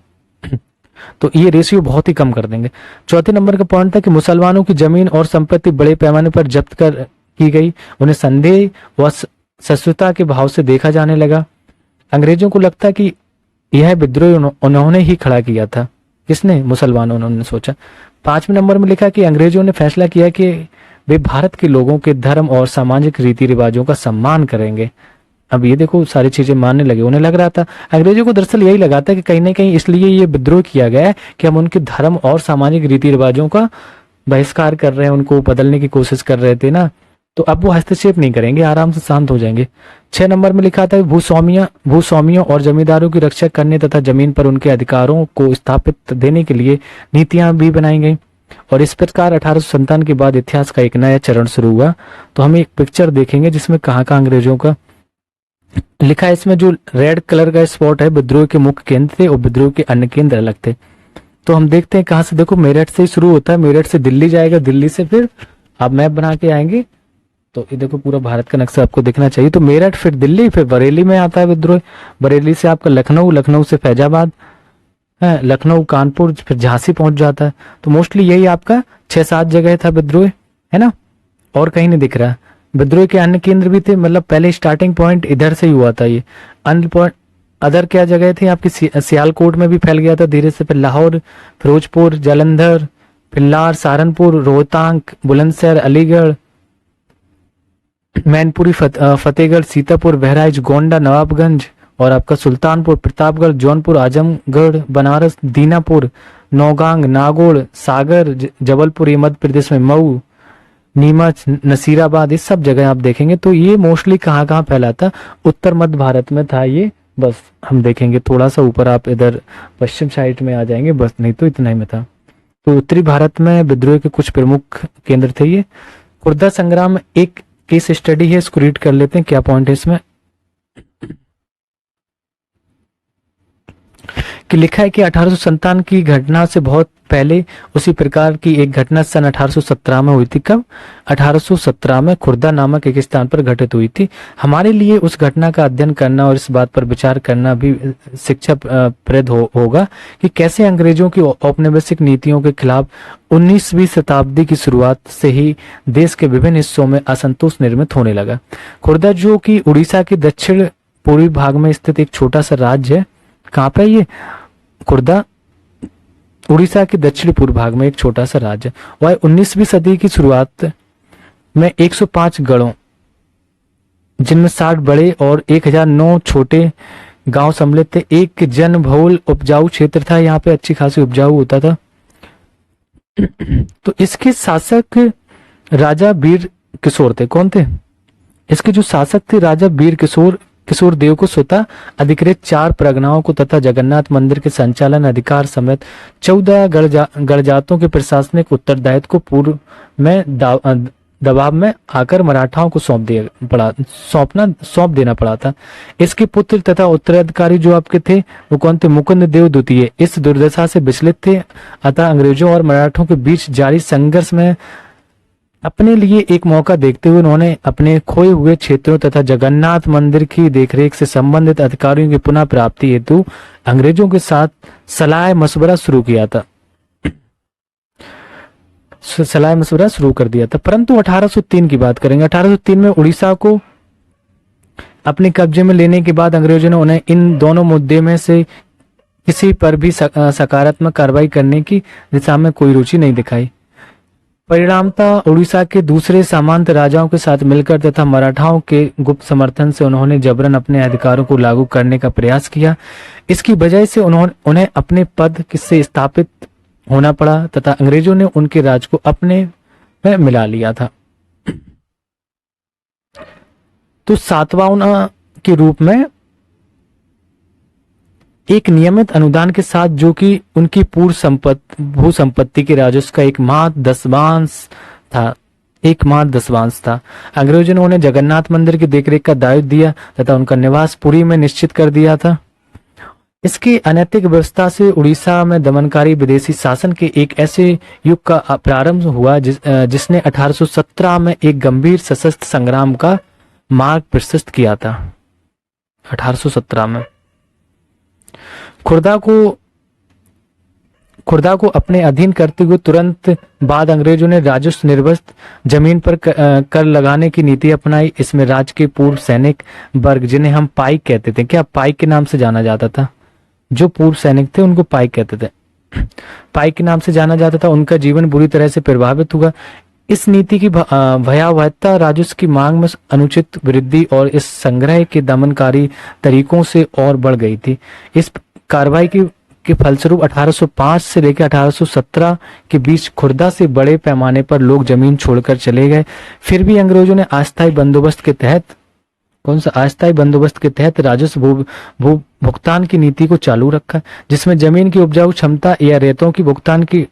तो ये रेशियो बहुत ही कम कर देंगे। चौथे नंबर का पॉइंट था कि मुसलमानों की जमीन और संपत्ति बड़े पैमाने पर जब्त की गई। उन्हें संदेह व शत्रुता के भाव से देखा जाने लगा। अंग्रेजों को लगता कि यह विद्रोह उन्होंने ही खड़ा किया था। किसने, मुसलमानों ने, उन्होंने सोचा। 5वें नंबर में लिखा कि अंग्रेजों ने फैसला किया कि वे भारत के लोगों के धर्म और सामाजिक रीति रिवाजों का सम्मान करेंगे। अब ये देखो सारी चीजें मानने लगे। उन्हें लग रहा था, अंग्रेजों को दरअसल यही लगा था कि कहीं ना कहीं इसलिए ये विद्रोह किया गया है कि हम उनके धर्म और सामाजिक रीति रिवाजों का बहिष्कार कर रहे हैं, उनको बदलने की कोशिश कर रहे थे ना। तो अब वो हस्तक्षेप नहीं करेंगे, आराम से शांत हो जाएंगे। 6 नंबर में लिखा था भूस्वामियों और जमींदारों की रक्षा करने तथा जमीन पर उनके अधिकारों को स्थापित देने के लिए नीतियां भी बनाई गई। और इस प्रकार 1857 के बाद इतिहास का एक नया चरण शुरू हुआ। तो हम एक पिक्चर देखेंगे जिसमें कहाँ अंग्रेजों का लिखा है। इसमें जो रेड कलर का स्पॉट है विद्रोह के मुख्य केंद्र थे और विद्रोह के अन्य केंद्र अलग थे। तो हम देखते हैं कहां से, देखो मेरठ से ही शुरू होता है, मेरठ से दिल्ली जाएगा, दिल्ली से फिर आप मैप बना के आएंगे तो ये देखो पूरा भारत का नक्शा आपको दिखना चाहिए। तो मेरठ, फिर दिल्ली, फिर बरेली में आता है विद्रोह। बरेली से आपका लखनऊ, लखनऊ से फैजाबाद, लखनऊ, कानपुर, फिर झांसी पहुंच जाता है। तो मोस्टली यही आपका 6-7 जगह था विद्रोह, है ना, और कहीं नहीं दिख रहा। विद्रोह के अन्य केंद्र भी थे, मतलब पहले स्टार्टिंग पॉइंट इधर से ही हुआ था। ये अन्य पॉइंट अदर क्या जगह थी आपकी, सियालकोट में भी फैल गया था धीरे से, फिर लाहौर, फिरोजपुर, जालंधर, फिल्लार, सहारनपुर, रोहतांग, बुलंदशहर, अलीगढ़, मैनपुरी, फतेहगढ़, सीतापुर, बहराइच, गोंडा, नवाबगंज और आपका सुल्तानपुर, प्रतापगढ़, जौनपुर, आजमगढ़, बनारस, दीनापुर, नौगांग, नागौर, सागर, जबलपुर, ये मध्य प्रदेश में मऊ, नीमच, नसीराबाद, इस सब जगह आप देखेंगे तो ये मोस्टली कहाँ कहाँ फैला था, उत्तर मध्य भारत में था ये। बस हम देखेंगे थोड़ा सा ऊपर आप इधर पश्चिम साइड में आ जाएंगे, बस नहीं तो इतना ही में था। तो उत्तरी भारत में विद्रोह के कुछ प्रमुख केंद्र थे ये। खुर्दा संग्राम एक केस स्टडी है, इसको रीड कर लेते हैं, क्या पॉइंट है इसमें कि लिखा है कि 1857 की घटना से बहुत पहले उसी प्रकार की एक घटना सन 1817 में हुई थी। कब? 1817 में खुर्दा नामक एक स्थान पर घटित हुई थी। हमारे लिए उस घटना का अध्ययन करना और इस बात पर विचार करना भी शिक्षा प्रद होगा कि कैसे अंग्रेजों की औपनिवेशिक नीतियों के खिलाफ 19वीं शताब्दी की शुरुआत से ही देश के विभिन्न हिस्सों में असंतोष निर्मित होने लगा। खुर्दा जो कि उड़ीसा के दक्षिण पूर्वी भाग में स्थित एक छोटा सा राज्य है। कहाँ पे ये खुर्दा? उड़ीसा के दक्षिण पूर्व भाग में एक छोटा सा राज्य। वह 19वीं सदी की शुरुआत में 105 गढ़ों, जिनमें 60 बड़े और 1009 छोटे गांव सम्मिलित थे, एक जनबहुल उपजाऊ क्षेत्र था। यहाँ पे अच्छी खासी उपजाऊ होता था। तो इसके शासक राजा वीर किशोर थे। कौन थे इसके जो शासक थे? राजा वीर किशोर देव को स्वतः अधिकृत 4 परगनाओं को तथा जगन्नाथ मंदिर के संचालन अधिकार समेत 14 गणजातों के प्रशासनिक उत्तरदायित्व को पूर्व में दबाव में आकर मराठाओं को सौंप देना पड़ा था। इसके पुत्र तथा उत्तराधिकारी जो आपके थे वो कौन थे? मुकुंद देव द्वितीय इस दुर्दशा से विचलित थे। अतः अंग्रेजों और मराठों के बीच जारी संघर्ष में अपने लिए एक मौका देखते हुए उन्होंने अपने खोए हुए क्षेत्रों तथा जगन्नाथ मंदिर की देखरेख से संबंधित अधिकारियों की पुनः प्राप्ति हेतु अंग्रेजों के साथ सलाह मशवरा शुरू किया था। सलाह मशवरा शुरू कर दिया था। परंतु 1803 की बात करेंगे। 1803 में उड़ीसा को अपने कब्जे में लेने के बाद अंग्रेजों ने उन्हें इन दोनों मुद्दे में से किसी पर भी सकारात्मक कार्रवाई करने की दिशा में कोई रुचि नहीं दिखाई। परिणामतः उड़ीसा के दूसरे सामंत राजाओं के साथ मिलकर तथा मराठाओं के गुप्त समर्थन से उन्होंने जबरन अपने अधिकारों को लागू करने का प्रयास किया। इसकी वजह से उन्हें अपने पद से स्थापित होना पड़ा तथा अंग्रेजों ने उनके राज को अपने में मिला लिया था। तो सातवाहन के रूप में एक नियमित अनुदान के साथ, जो कि उनकी भू संपत्ति के राजस्व का 1/10 था, अंग्रेजों ने उन्हें जगन्नाथ मंदिर की देखरेख का दायित्व दिया तथा उनका निवास पुरी में निश्चित कर दिया था। इसकी अनैतिक व्यवस्था से उड़ीसा में दमनकारी विदेशी शासन के एक ऐसे युग का प्रारंभ हुआ जिसने 1817 में एक गंभीर सशस्त्र संग्राम का मार्ग प्रशस्त किया था। 1817 में खुर्दा को अपने अधीन करते हुए तुरंत बाद अंग्रेजों ने राजस्व निर्वस्त जमीन पर कर लगाने की नीति अपनाई। इसमें राज्य के पूर्व सैनिक वर्ग, जिन्हें हम पाइक कहते थे, क्या पाइक के नाम से जाना जाता था? जो पूर्व सैनिक थे उनको पाइक कहते थे, पाइक के नाम से जाना जाता था। उनका जीवन बुरी तरह से प्रभावित हुआ। इस नीति की भयावहता राजस्व की मांग में अनुचित वृद्धि और इस संग्रह के दमनकारी तरीकों से और बढ़ गई थी। इस कार्रवाई के फलस्वरूप 1805 से लेकर 1817 के बीच खुर्दा से बड़े पैमाने पर लोग जमीन छोड़कर चले गए। फिर भी अंग्रेजों ने अस्थायी बंदोबस्त के तहत राजस्व भुगतान की नीति को चालू रखा, जिसमें जमीन की उपजाऊ क्षमता या रेतों की भुगतान की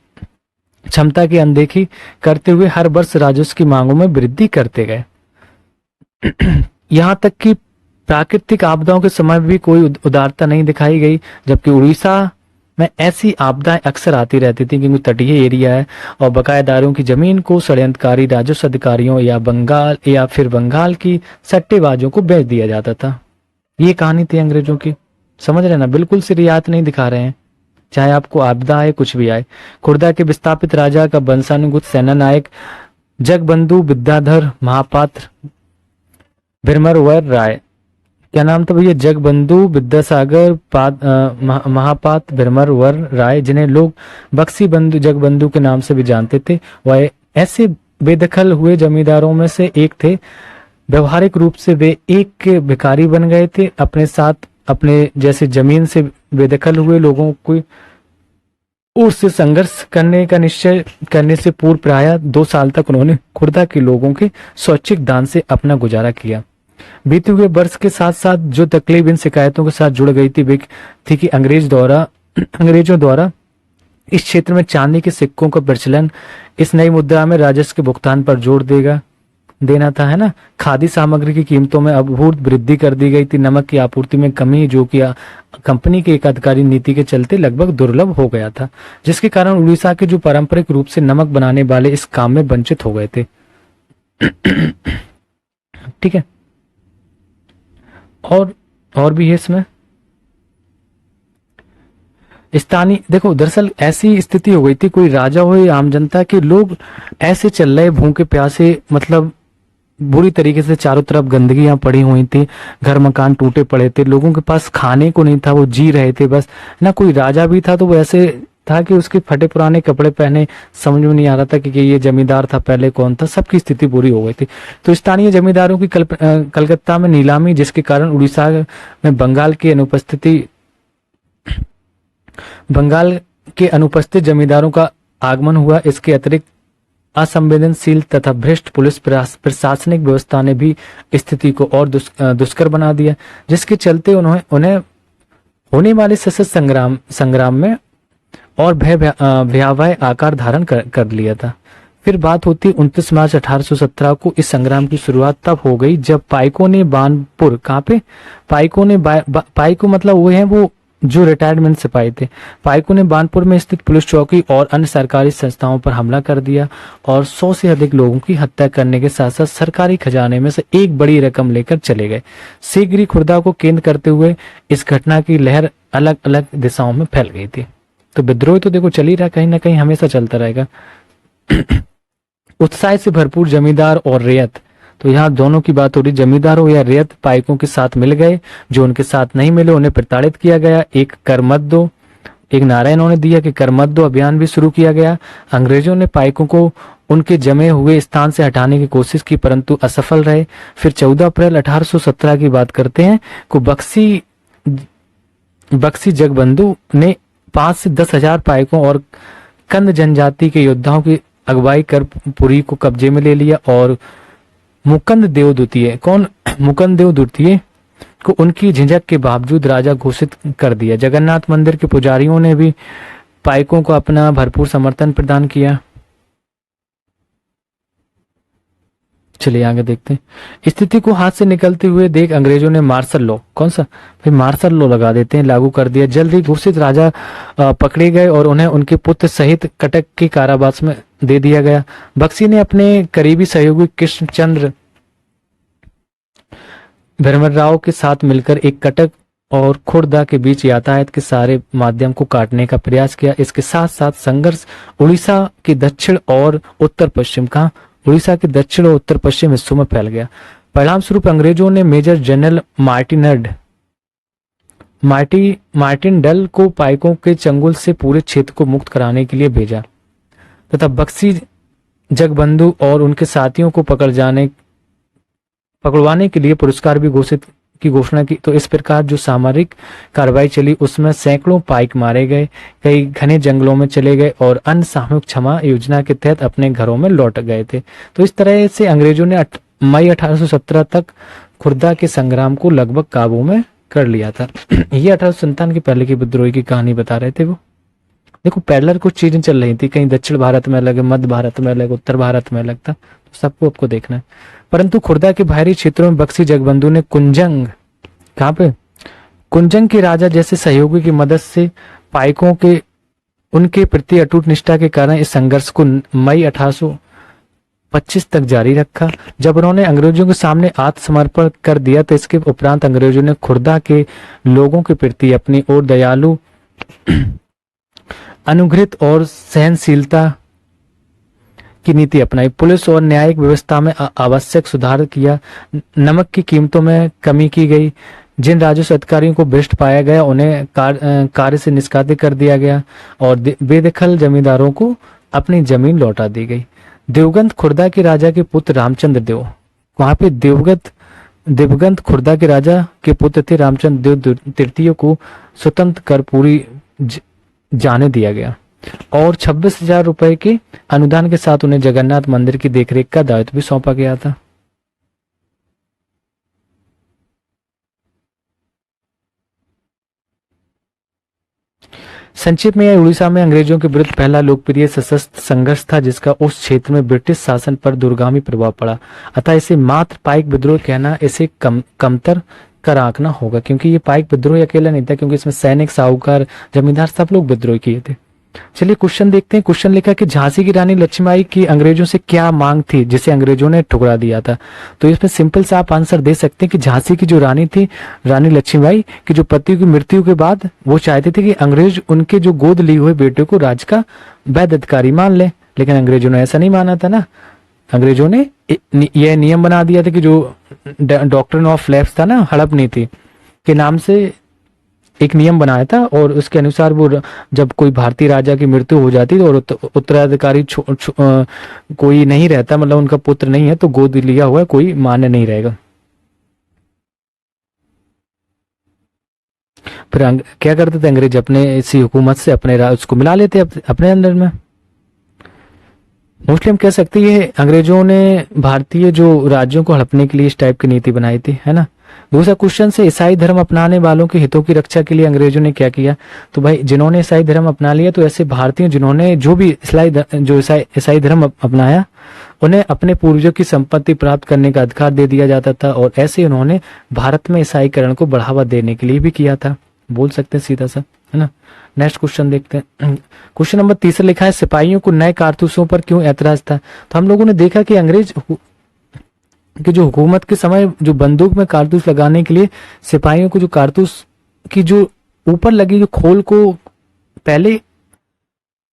क्षमता की अनदेखी करते हुए हर वर्ष राजस्व की मांगों में वृद्धि करते गए। यहाँ तक कि प्राकृतिक आपदाओं के समय भी कोई उदारता नहीं दिखाई गई, जबकि उड़ीसा में ऐसी आपदाएं अक्सर आती रहती थी क्योंकि तटीय एरिया है और बकायेदारों की जमीन को षड्यंत्रकारी राजस्व अधिकारियों या बंगाल की सट्टेबाजों को बेच दिया जाता था। ये कहानी थी अंग्रेजों की। समझ रहे ना, बिल्कुल से रियायत नहीं दिखा रहे हैं, चाहे आपको आपदा आए कुछ भी आए। खुर्दा के विस्थापित राजा का वंशानुगत सेना नायक जगबंधु विद्याधर महापात्र भीमरवर राय, क्या नाम था भैया? जगबंधु विद्यासागर महापात्र भीमरवर राय, जिन्हें लोग बक्सी बंधु जगबंधु के नाम से भी जानते थे। वह ऐसे बेदखल हुए जमींदारों में से एक थे। व्यवहारिक रूप से वे एक भिखारी बन गए थे। अपने साथ अपने जैसे जमीन से बेदखल हुए लोगों को उससे संघर्ष करने का निश्चय करने से पूर्व प्राय 2 साल तक उन्होंने खुर्दा के लोगों के स्वैच्छिक दान से अपना गुजारा किया। बीते हुए वर्ष के साथ साथ जो तकलीफ इन शिकायतों के साथ जुड़ गई थी वे थी कि अंग्रेजों द्वारा इस क्षेत्र में चांदी के सिक्कों का प्रचलन इस नई मुद्रा में राजस्व के भुगतान पर जोर देना था, है ना। खाद्य सामग्री की कीमतों में अभूत वृद्धि कर दी गई थी। नमक की आपूर्ति में कमी जो कि कंपनी की एकाधिकारी नीति के चलते लगभग दुर्लभ हो गया था, जिसके कारण उड़ीसा के जो पारंपरिक रूप से नमक बनाने वाले इस काम में वंचित हो गए थे। ठीक है, और भी है इसमें स्थानीय। देखो दरअसल ऐसी स्थिति हो गई थी, कोई राजा हो या आम जनता के लोग ऐसे चल रहे भूखे प्यासे, मतलब बुरी तरीके से चारों तरफ गंदगियां पड़ी हुई थी, घर मकान टूटे पड़े थे, लोगों के पास खाने को नहीं था, वो जी रहे थे बस। ना कोई राजा भी था तो वो ऐसे था कि उसके फटे पुराने कपड़े पहने, समझ में नहीं आ रहा था कि ये जमींदार था पहले कौन था, सबकी स्थिति बुरी हो गई थी। तो स्थानीय जमींदारों की कलकत्ता में नीलामी, जिसके कारण उड़ीसा में बंगाल के अनुपस्थित जमींदारों का आगमन हुआ। इसके अतिरिक्त असंवेदनशील तथा भ्रष्ट पुलिस प्रशासनिक व्यवस्था ने भी स्थिति को और दुष्कर बना दिया, जिसके चलते उन्हें होने वाले सशस्त्र संग्राम में और भयावह आकार धारण कर लिया था। फिर बात होती 29 मार्च 1817 को। इस संग्राम की शुरुआत तब हो गई जब पाइकों ने बानपुर, कहाँ पे पाइको मतलब वो है वो जो रिटायरमेंट सिपाही थे, पाइकों ने बानपुर में स्थित पुलिस चौकी और अन्य सरकारी संस्थाओं पर हमला कर दिया और 100 से अधिक लोगों की हत्या करने के साथ साथ सरकारी खजाने में से एक बड़ी रकम लेकर चले गए। सीगरी खुर्दा को केंद्र करते हुए इस घटना की लहर अलग अलग दिशाओं में फैल गई थी। तो विद्रोह तो देखो चल ही रहा, कहीं ना कहीं हमेशा चलता रहेगा। उत्साह से भरपूर जमींदार और रेयत, तो यहाँ दोनों की बात हो रही, जमींदार हो या रेयत पाइकों के साथ मिल गए, जो उनके साथ नहीं मिले उन्हें प्रताड़ित किया गया। एक कर मत दो, एक नारा इन्होंने दिया कि कर मत दो अभियान भी शुरू किया गया। अंग्रेजों ने पाइकों को उनके जमे हुए स्थान से हटाने की कोशिश की परंतु असफल रहे। फिर 14 अप्रैल 1817 की बात करते हैं को बक्सी जगबंधु ने 5 से 10 हजार पाइकों और कंद जनजाति के योद्धाओं की अगुवाई कर पुरी को कब्जे में ले लिया और मुकुंद देव द्वितीय को उनकी झिझक के बावजूद राजा घोषित कर दिया। जगन्नाथ मंदिर के पुजारियों ने भी पाइकों को अपना भरपूर समर्थन प्रदान किया। चलिए आगे देखते हैं। स्थिति को हाथ से निकलते हुए देख अंग्रेजों ने मार्शल लॉ, कौन सा भाई मार्शल लॉ लगा देते हैं, लागू कर दिया। जल्द ही घोषित राजा पकड़े गए और उन्हें उनके पुत्र सहित कटक के कारावास में दे दिया गया। बक्सी ने अपने करीबी सहयोगी कृष्णचंद्र भरमराव के साथ मिलकर एक कटक और खुर्दा के बीच यातायात के सारे माध्यम को काटने का प्रयास किया। इसके साथ साथ संघर्ष उड़ीसा के दक्षिण और उत्तर पश्चिम हिस्सों में फैल गया। परिणाम स्वरूप अंग्रेजों ने मेजर जनरल मार्टिन डल को पाइकों के चंगुल से पूरे क्षेत्र को मुक्त कराने के लिए भेजा तथा बक्सी जगबंधु और उनके साथियों को पकड़वाने के लिए पुरस्कार भी घोषणा की। तो इस प्रकार जो सामरिक कार्रवाई चली उसमें सैकड़ों पाइक मारे गए, कई घने जंगलों में चले गए और अन्य सामूहिक क्षमा योजना के तहत अपने घरों में लौट गए थे। तो इस तरह से अंग्रेजों ने मई 1817 तक खुर्दा के संग्राम को लगभग काबू में कर लिया था। ये 1857 के पहले की विद्रोह की कहानी बता रहे थे। वो देखो पैरेलल कुछ चीजें चल रही थी, कहीं दक्षिण भारत में अलग, मध्य भारत में अलग, उत्तर भारत में अलग था, तो सबको आपको देखना है। परंतु खुर्दा के बाहरी क्षेत्रों में बक्सी जगबंधु ने कुंजंग के राजा जैसे सहयोगी की मदद से पाइकों के उनके प्रति अटूट निष्ठा के कारण इस संघर्ष को मई 1825 तक जारी रखा। जब उन्होंने अंग्रेजों के सामने आत्मसमर्पण कर दिया तो इसके उपरांत अंग्रेजों ने खुर्दा के लोगों के प्रति अपनी ओर दयालु, अनुग्रहित और सहनशीलता की नीति अपनाई। पुलिस और न्यायिक व्यवस्था में आवश्यक सुधार किया। नमक की कीमतों में कमी की गई। जिन राजस्व अधिकारियों को भ्रष्ट पाया गया उन्हें कार्य से निष्कासित कर दिया गया और बेदखल जमींदारों को अपनी जमीन लौटा दी गई। देवगंत खुर्दा के राजा के पुत्र रामचंद्र देव, वहां पे देवगंत खुर्दा के राजा के पुत्र थे रामचंद्र देव तृतीय को स्वतंत्र कर पूरी जाने दिया गया। और 26,000 रुपए के अनुदान के साथ उन्हें जगन्नाथ मंदिर की देखरेख का दायित्व भी सौंपा गया था। संक्षिप्त में यह उड़ीसा में अंग्रेजों के विरुद्ध पहला लोकप्रिय सशस्त्र संघर्ष था जिसका उस क्षेत्र में ब्रिटिश शासन पर दूरगामी प्रभाव पड़ा। अतः इसे मात्र पाइक विद्रोह कहना इसे कमतर कर आंकना होगा, क्योंकि ये पाइक विद्रोह अकेला नहीं था, क्योंकि इसमें सैनिक, साहूकार, जमींदार सब लोग विद्रोह किए थे। चलिए क्वेश्चन देखते हैं। क्वेश्चन लिखा कि झांसी की रानी लक्ष्मीबाई की अंग्रेजों से क्या मांग थी जिसे अंग्रेजों ने ठुकरा दिया था। तो इसमें सिंपल सा आप आंसर दे सकते हैं कि झांसी की जो रानी थी, रानी लक्ष्मीबाई की जो पति की मृत्यु के बाद वो चाहते थे कि अंग्रेज उनके जो गोद लिए हुए बेटे को राज का वैध अधिकारी मान ले, लेकिन अंग्रेजों ने ऐसा नहीं माना था ना। अंग्रेजों ने यह नियम बना दिया था कि जो डॉक्ट्रिन ऑफ लैप्स था ना, हड़प नीति के नाम से एक नियम बनाया था, और उसके अनुसार वो जब कोई भारतीय राजा की मृत्यु हो जाती और उत्तराधिकारी कोई नहीं रहता, मतलब उनका पुत्र नहीं है, तो गोद लिया हुआ कोई मान्य नहीं रहेगा। फिर क्या करते थे अंग्रेज, अपने इसी हुकूमत से अपने उसको मिला लेते अपने अंदर में। मोस्टली हम कह सकते हैं अंग्रेजों ने भारतीय जो राज्यों को हड़पने के लिए इस टाइप की नीति बनाई थी, है ना। दूसरा क्वेश्चन से ईसाई धर्म अपनाने वालों के हितों की रक्षा के लिए अंग्रेजों ने क्या किया। तो भाई जिन्होंने ईसाई धर्म अपना लिया, तो ऐसे भारतीय जिन्होंने जो भी ईसाई धर्म अपनाया, उन्हें अपने पूर्वजों की संपत्ति प्राप्त करने का अधिकार दे दिया जाता था, और ऐसे उन्होंने भारत में ईसाईकरण को बढ़ावा देने के लिए भी किया था, बोल सकते हैं सीधा सा, है ना। नेक्स्ट क्वेश्चन देखते हैं। क्वेश्चन नंबर 30 लिखा है सिपाहियों को नए कारतूसों पर क्यों ऐतराज था। तो हम लोगों ने देखा कि अंग्रेज कि जो हुकूमत के समय जो बंदूक में कारतूस लगाने के लिए सिपाहियों को जो कारतूस की जो ऊपर लगी जो खोल को पहले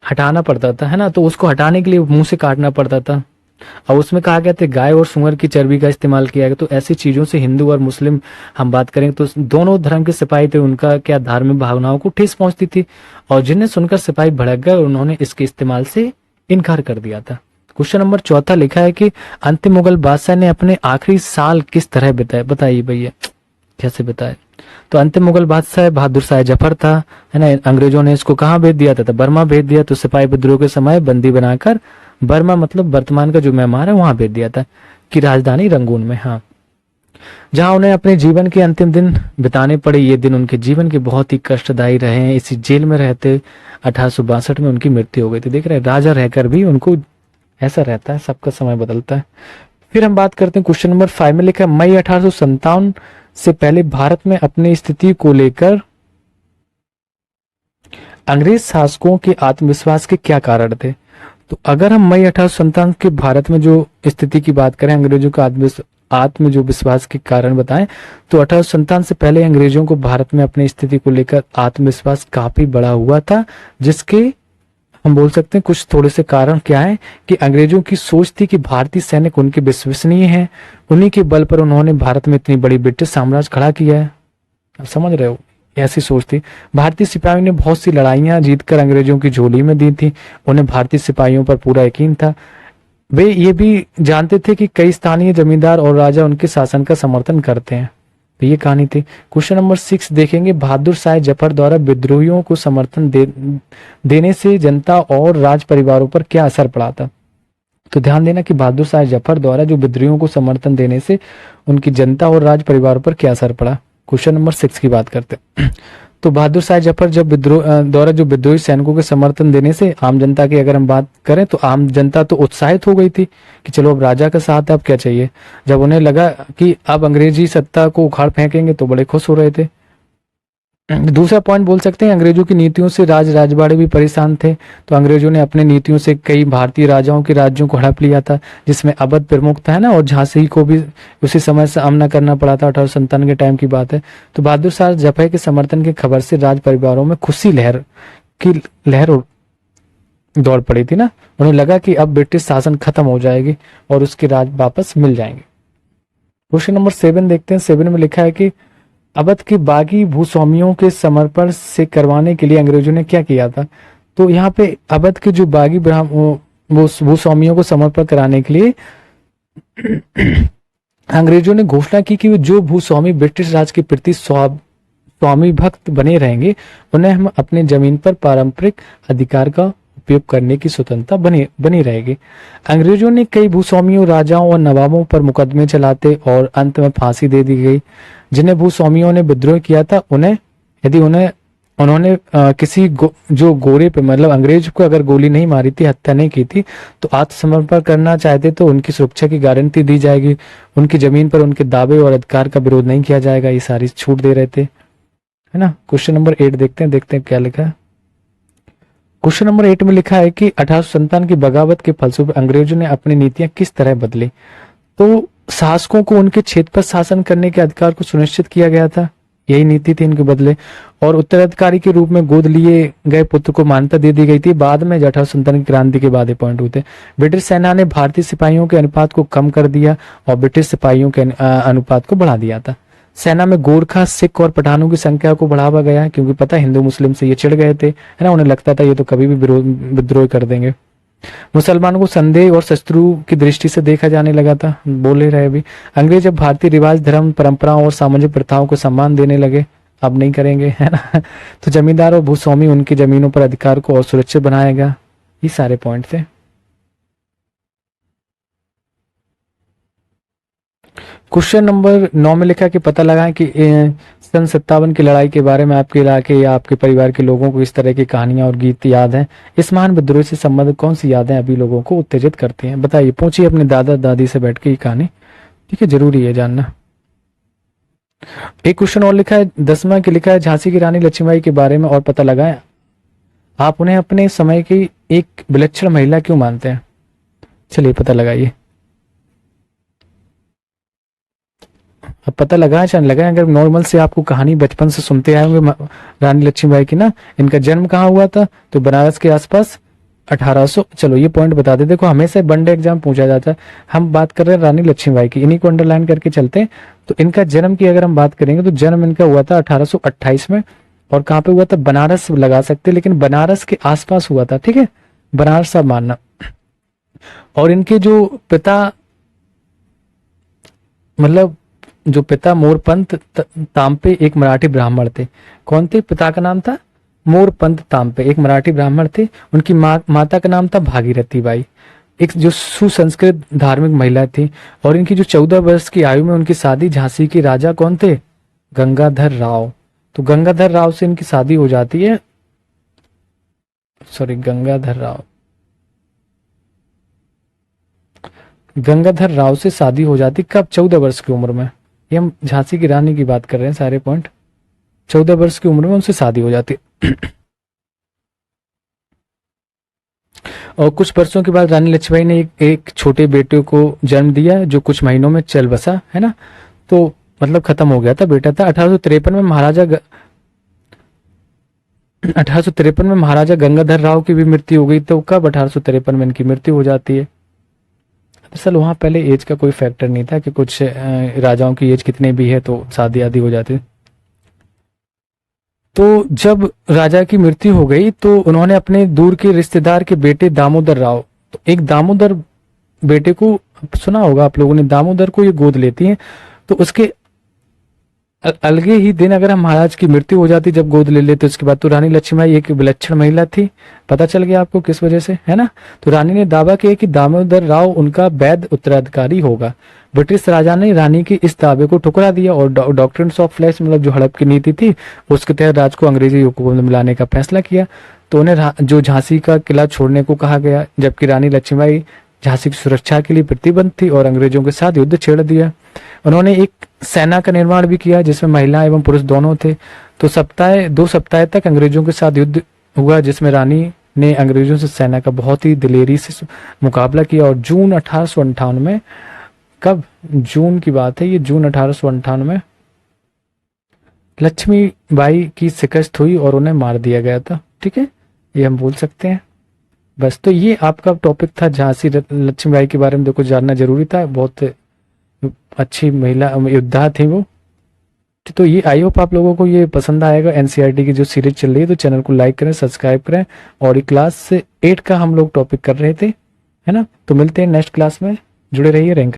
हटाना पड़ता था, है ना, तो उसको हटाने के लिए मुंह से काटना पड़ता था, और उसमें कहा गया था गाय और सूअर की चर्बी का इस्तेमाल किया गया। तो ऐसी चीजों से हिंदू और मुस्लिम हम बात करें तो दोनों धर्म के सिपाही थे, उनका क्या धार्मिक भावनाओं को ठेस पहुंचती थी, और जिन्हें सुनकर सिपाही भड़क गए, उन्होंने इसके इस्तेमाल से इनकार कर दिया था। क्वेश्चन नंबर 14 लिखा है कि अंतिम मुगल बादशाह ने अपने आखिरी साल किस तरह बिताए। बताइए भैया कैसे बिताए। तो अंतिम मुगल बादशाह बहादुर शाह जफर था, है ना। अंग्रेजों ने इसको कहाँ भेज दिया था, तो बर्मा भेज दिया। तो सिपाही विद्रोह के समय बंदी बनाकर बर्मा मतलब वर्तमान का जो म्यांमार है वहां भेज दिया था, कि राजधानी रंगून में, हाँ, जहां उन्हें अपने जीवन के अंतिम दिन बिताने पड़े। ये दिन उनके जीवन के बहुत ही कष्टदायी रहे हैं। इसी जेल में रहते 1862 में उनकी मृत्यु हो गई थी। देख रहे हैं, राजा रहकर भी उनको ऐसा रहता है, सबका समय बदलता है। फिर हम बात करते हैं क्वेश्चन नंबर 5 में लिखा है मई 1857 से पहले भारत में अपनी स्थिति को लेकर अंग्रेज शासकों के आत्मविश्वास के क्या कारण थे। तो अगर हम मई 1857 के भारत में जो स्थिति की बात करें, अंग्रेजों का आत्म जो विश्वास के कारण बताएं, तो 1857 से पहले अंग्रेजों को भारत में अपनी स्थिति को लेकर आत्मविश्वास काफी बड़ा हुआ था, जिसके हम बोल सकते हैं कुछ थोड़े से कारण क्या है कि अंग्रेजों की सोच थी कि भारतीय सैनिक उनके विश्वसनीय हैं, उन्हीं के बल पर उन्होंने भारत में इतनी बड़ी ब्रिटिश साम्राज्य खड़ा किया है। आप समझ रहे हो, ऐसी सोच थी। भारतीय सिपाहियों ने बहुत सी लड़ाइयां जीतकर अंग्रेजों की झोली में दी थी, उन्हें भारतीय सिपाहियों पर पूरा यकीन था। वे ये भी जानते थे कि कई स्थानीय जमींदार और राजा उनके शासन का समर्थन करते हैं। तो ये कहानी थी। क्वेश्चन नंबर 6 देखेंगे बहादुर शाह जफर द्वारा विद्रोहियों को समर्थन देने से जनता और राज परिवारों पर क्या असर पड़ा था। तो ध्यान देना कि बहादुर शाह जफर द्वारा जो विद्रोहियों को समर्थन देने से उनकी जनता और राज परिवारों पर क्या असर पड़ा। क्वेश्चन नंबर 6 की बात करते हैं। तो बहादुर शाह जफर जब द्वारा जो विद्रोही सैनिकों के समर्थन देने से आम जनता की अगर हम बात करें तो आम जनता तो उत्साहित हो गई थी कि चलो अब राजा का साथ है, अब क्या चाहिए। जब उन्हें लगा कि अब अंग्रेजी सत्ता को उखाड़ फेंकेंगे तो बड़े खुश हो रहे थे। दूसरा पॉइंट बोल सकते हैं अंग्रेजों की नीतियों से राजवाड़े भी परेशान थे। तो अंग्रेजों ने अपने नीतियों से कई भारतीय राजाओं के राज्यों को हड़प लिया था, जिसमें अवध प्रमुख था, है ना, और झांसी को भी उसी समय सामना करना पड़ा था। 1857 के टाइम की बात है। तो बहादुर शाह जफर के समर्थन की खबर से राज परिवारों में खुशी की लहर दौड़ पड़ी थी ना। उन्हें लगा कि अब ब्रिटिश शासन खत्म हो जाएगी और उसके राज वापस मिल जाएंगे। क्वेश्चन नंबर 7 देखते हैं। 7 में लिखा है कि अवध के बागी भूस्वामियों के समर्पण से करवाने के लिए अंग्रेजों ने क्या किया था। तो यहाँ पे अवध के जो बागी भूस्वामियों को समर्पण कराने के लिए अंग्रेजों ने घोषणा की कि जो भूस्वामी ब्रिटिश राज के प्रति स्वामी भक्त बने रहेंगे उन्हें हम अपने जमीन पर पारंपरिक अधिकार का उपयोग करने की स्वतंत्रता बनी रहेगी। अंग्रेजों ने कई भूस्वामियों, राजाओं और नवाबों पर मुकदमे चलाते और अंत में फांसी दे दी गई। जिन्हें भूस्वामियों ने विद्रोह किया था उन्होंने किसी जो गोरे पे मतलब अंग्रेज को अगर गोली नहीं मारी थी, हत्या नहीं की थी, तो आत्मसमर्पण करना चाहते तो उनकी सुरक्षा की गारंटी दी जाएगी, उनकी जमीन पर उनके दावे और अधिकार का विरोध नहीं किया जाएगा, ये सारी छूट दे रहे थे, है ना। क्वेश्चन नंबर 8 देखते हैं क्या लिखा है। क्वेश्चन नंबर 8 में लिखा है कि 1857 की बगावत के फलस्वरूप अंग्रेजों ने अपनी नीतियां किस तरह बदली। तो शासकों को उनके क्षेत्र पर शासन करने के अधिकार को सुनिश्चित किया गया था, यही नीति थी इनके बदले, और उत्तराधिकारी के रूप में गोद लिए गए पुत्र को मान्यता दे दी गई थी। बाद में 1857 की क्रांति के बाद ये पॉइंट हुए थे। ब्रिटिश सेना ने भारतीय सिपाहियों के अनुपात को कम कर दिया और ब्रिटिश सिपाहियों के अनुपात को बढ़ा दिया था। सेना में गोरखा, सिख और पठानों की संख्या को बढ़ावा गया, क्योंकि पता हिंदू मुस्लिम से ये चिढ़ गए थे, है ना, उन्हें लगता था ये तो कभी भी विद्रोह कर देंगे। मुसलमानों को संदेह और शत्रु की दृष्टि से देखा जाने लगा था, बोल ही रहे अभी। अंग्रेज अब भारतीय रिवाज, धर्म, परंपराओं और सामाजिक प्रथाओं को सम्मान देने लगे, अब नहीं करेंगे, है ना। तो जमींदार और भूस्वामी उनकी जमीनों पर अधिकार को और सुरक्षित बनाएगा, ये सारे पॉइंट थे। क्वेश्चन नंबर 9 में लिखा कि पता लगाएं कि सन 57 की लड़ाई के बारे में आपके इलाके या आपके परिवार के लोगों को इस तरह की कहानियां और गीत याद हैं। इस महान विद्रोह से संबंधित कौन सी यादें अभी लोगों को उत्तेजित करती हैं, बताइए। पूछिए अपने दादा दादी से बैठ के ये कहानी, ठीक है, जरूरी है जानना। एक क्वेश्चन और लिखा है 10वां की लिखा है झांसी की रानी लक्ष्मीबाई के बारे में और पता लगाएं, आप उन्हें अपने समय की एक विलक्षण महिला क्यों मानते हैं। चलिए पता लगाइए। अब पता लगाए चाहे लगाए, अगर नॉर्मल से आपको कहानी बचपन से सुनते आए होंगे रानी लक्ष्मीबाई की ना, इनका जन्म कहाँ हुआ था, तो बनारस के आसपास 1800। चलो ये पॉइंट बता दे, देखो हमेशा वनडे एग्जाम पूछा जाता है, हम बात कर रहे हैं रानी लक्ष्मीबाई की, इन्हीं को अंडरलाइन करके चलते हैं। तो इनका जन्म की अगर हम बात करेंगे तो जन्म इनका हुआ था 1828 में, और कहाँ पे हुआ था, बनारस लगा सकते, लेकिन बनारस के आसपास हुआ था, ठीक है, बनारस आप मानना। और इनके जो पिता मतलब जो पिता मोरपंत तांपे एक मराठी ब्राह्मण थे। कौन थे, पिता का नाम था मोरपंत तांपे, एक मराठी ब्राह्मण थे। उनकी माता का नाम था भागीरथी बाई, एक जो सुसंस्कृत धार्मिक महिला थी। और इनकी जो 14 वर्ष की आयु में उनकी शादी झांसी के राजा कौन थे, गंगाधर राव। तो गंगाधर राव से इनकी शादी हो जाती है, गंगाधर राव से शादी हो जाती कब, 14 वर्ष की उम्र में। ये हम झांसी की रानी की बात कर रहे हैं, सारे पॉइंट। 14 वर्ष की उम्र में उनसे शादी हो जाती और कुछ वर्षों के बाद रानी लक्ष्मीबाई ने एक छोटे बेटे को जन्म दिया, जो कुछ महीनों में चल बसा, है ना। तो मतलब खत्म हो गया था, बेटा था। 1853 में महाराजा गंगाधर राव की भी मृत्यु हो गई। तो कब, 1853 में इनकी मृत्यु हो जाती है। दरअसल वहां पहले एज का कोई फैक्टर नहीं था कि कुछ राजाओं की एज कितने भी है तो शादी आदि हो जाती। तो जब राजा की मृत्यु हो गई तो उन्होंने अपने दूर के रिश्तेदार के बेटे दामोदर राव, तो एक दामोदर बेटे को सुना होगा आप लोगों ने, दामोदर को ये गोद लेती हैं। तो उसके अलगे ही दिन अगर हम महाराज की मृत्यु हो जाती जब गोद ले लेते, उसके बाद तो रानी लक्ष्मीबाई एक विलक्षण महिला थी। पता चल गया आपको किस वजह से, है ना। तो रानी ने दावा किया कि दामोदर राव उनका वैध उत्तराधिकारी होगा। ब्रिटिश राजा ने रानी के इस दावे को ठुकरा दिया और डॉक्ट्रिन्स ऑफ फ्लैश मतलब जो हड़प की नीति थी उसके तहत राज को अंग्रेजी हुकूमत में मिलाने का फैसला किया। तो उन्हें जो झांसी का किला छोड़ने को कहा गया, जबकि रानी लक्ष्मीबाई झांसी की सुरक्षा के लिए प्रतिबद्ध थी और अंग्रेजों के साथ युद्ध छेड़ दिया। उन्होंने एक सेना का निर्माण भी किया जिसमें महिला एवं पुरुष दोनों थे। तो 2 सप्ताह तक अंग्रेजों के साथ युद्ध हुआ, जिसमें रानी ने अंग्रेजों से सेना का बहुत ही दिलेरी से मुकाबला किया। और जून 1858 में, कब, जून की बात है ये, जून 1858 में लक्ष्मीबाई की शिकस्त हुई और उन्हें मार दिया गया था। ठीक है, ये हम बोल सकते हैं। बस, तो ये आपका टॉपिक था झांसी लक्ष्मीबाई के बारे में, देखो जानना जरूरी था। बहुत अच्छी महिला योद्धा थी वो। तो ये आई होप आप लोगों को ये पसंद आएगा। एनसीईआरटी की जो सीरीज चल रही है, तो चैनल को लाइक करें, सब्सक्राइब करें। और ये क्लास 8 का हम लोग टॉपिक कर रहे थे, है ना। तो मिलते हैं नेक्स्ट क्लास में, जुड़े रहिए। रैंक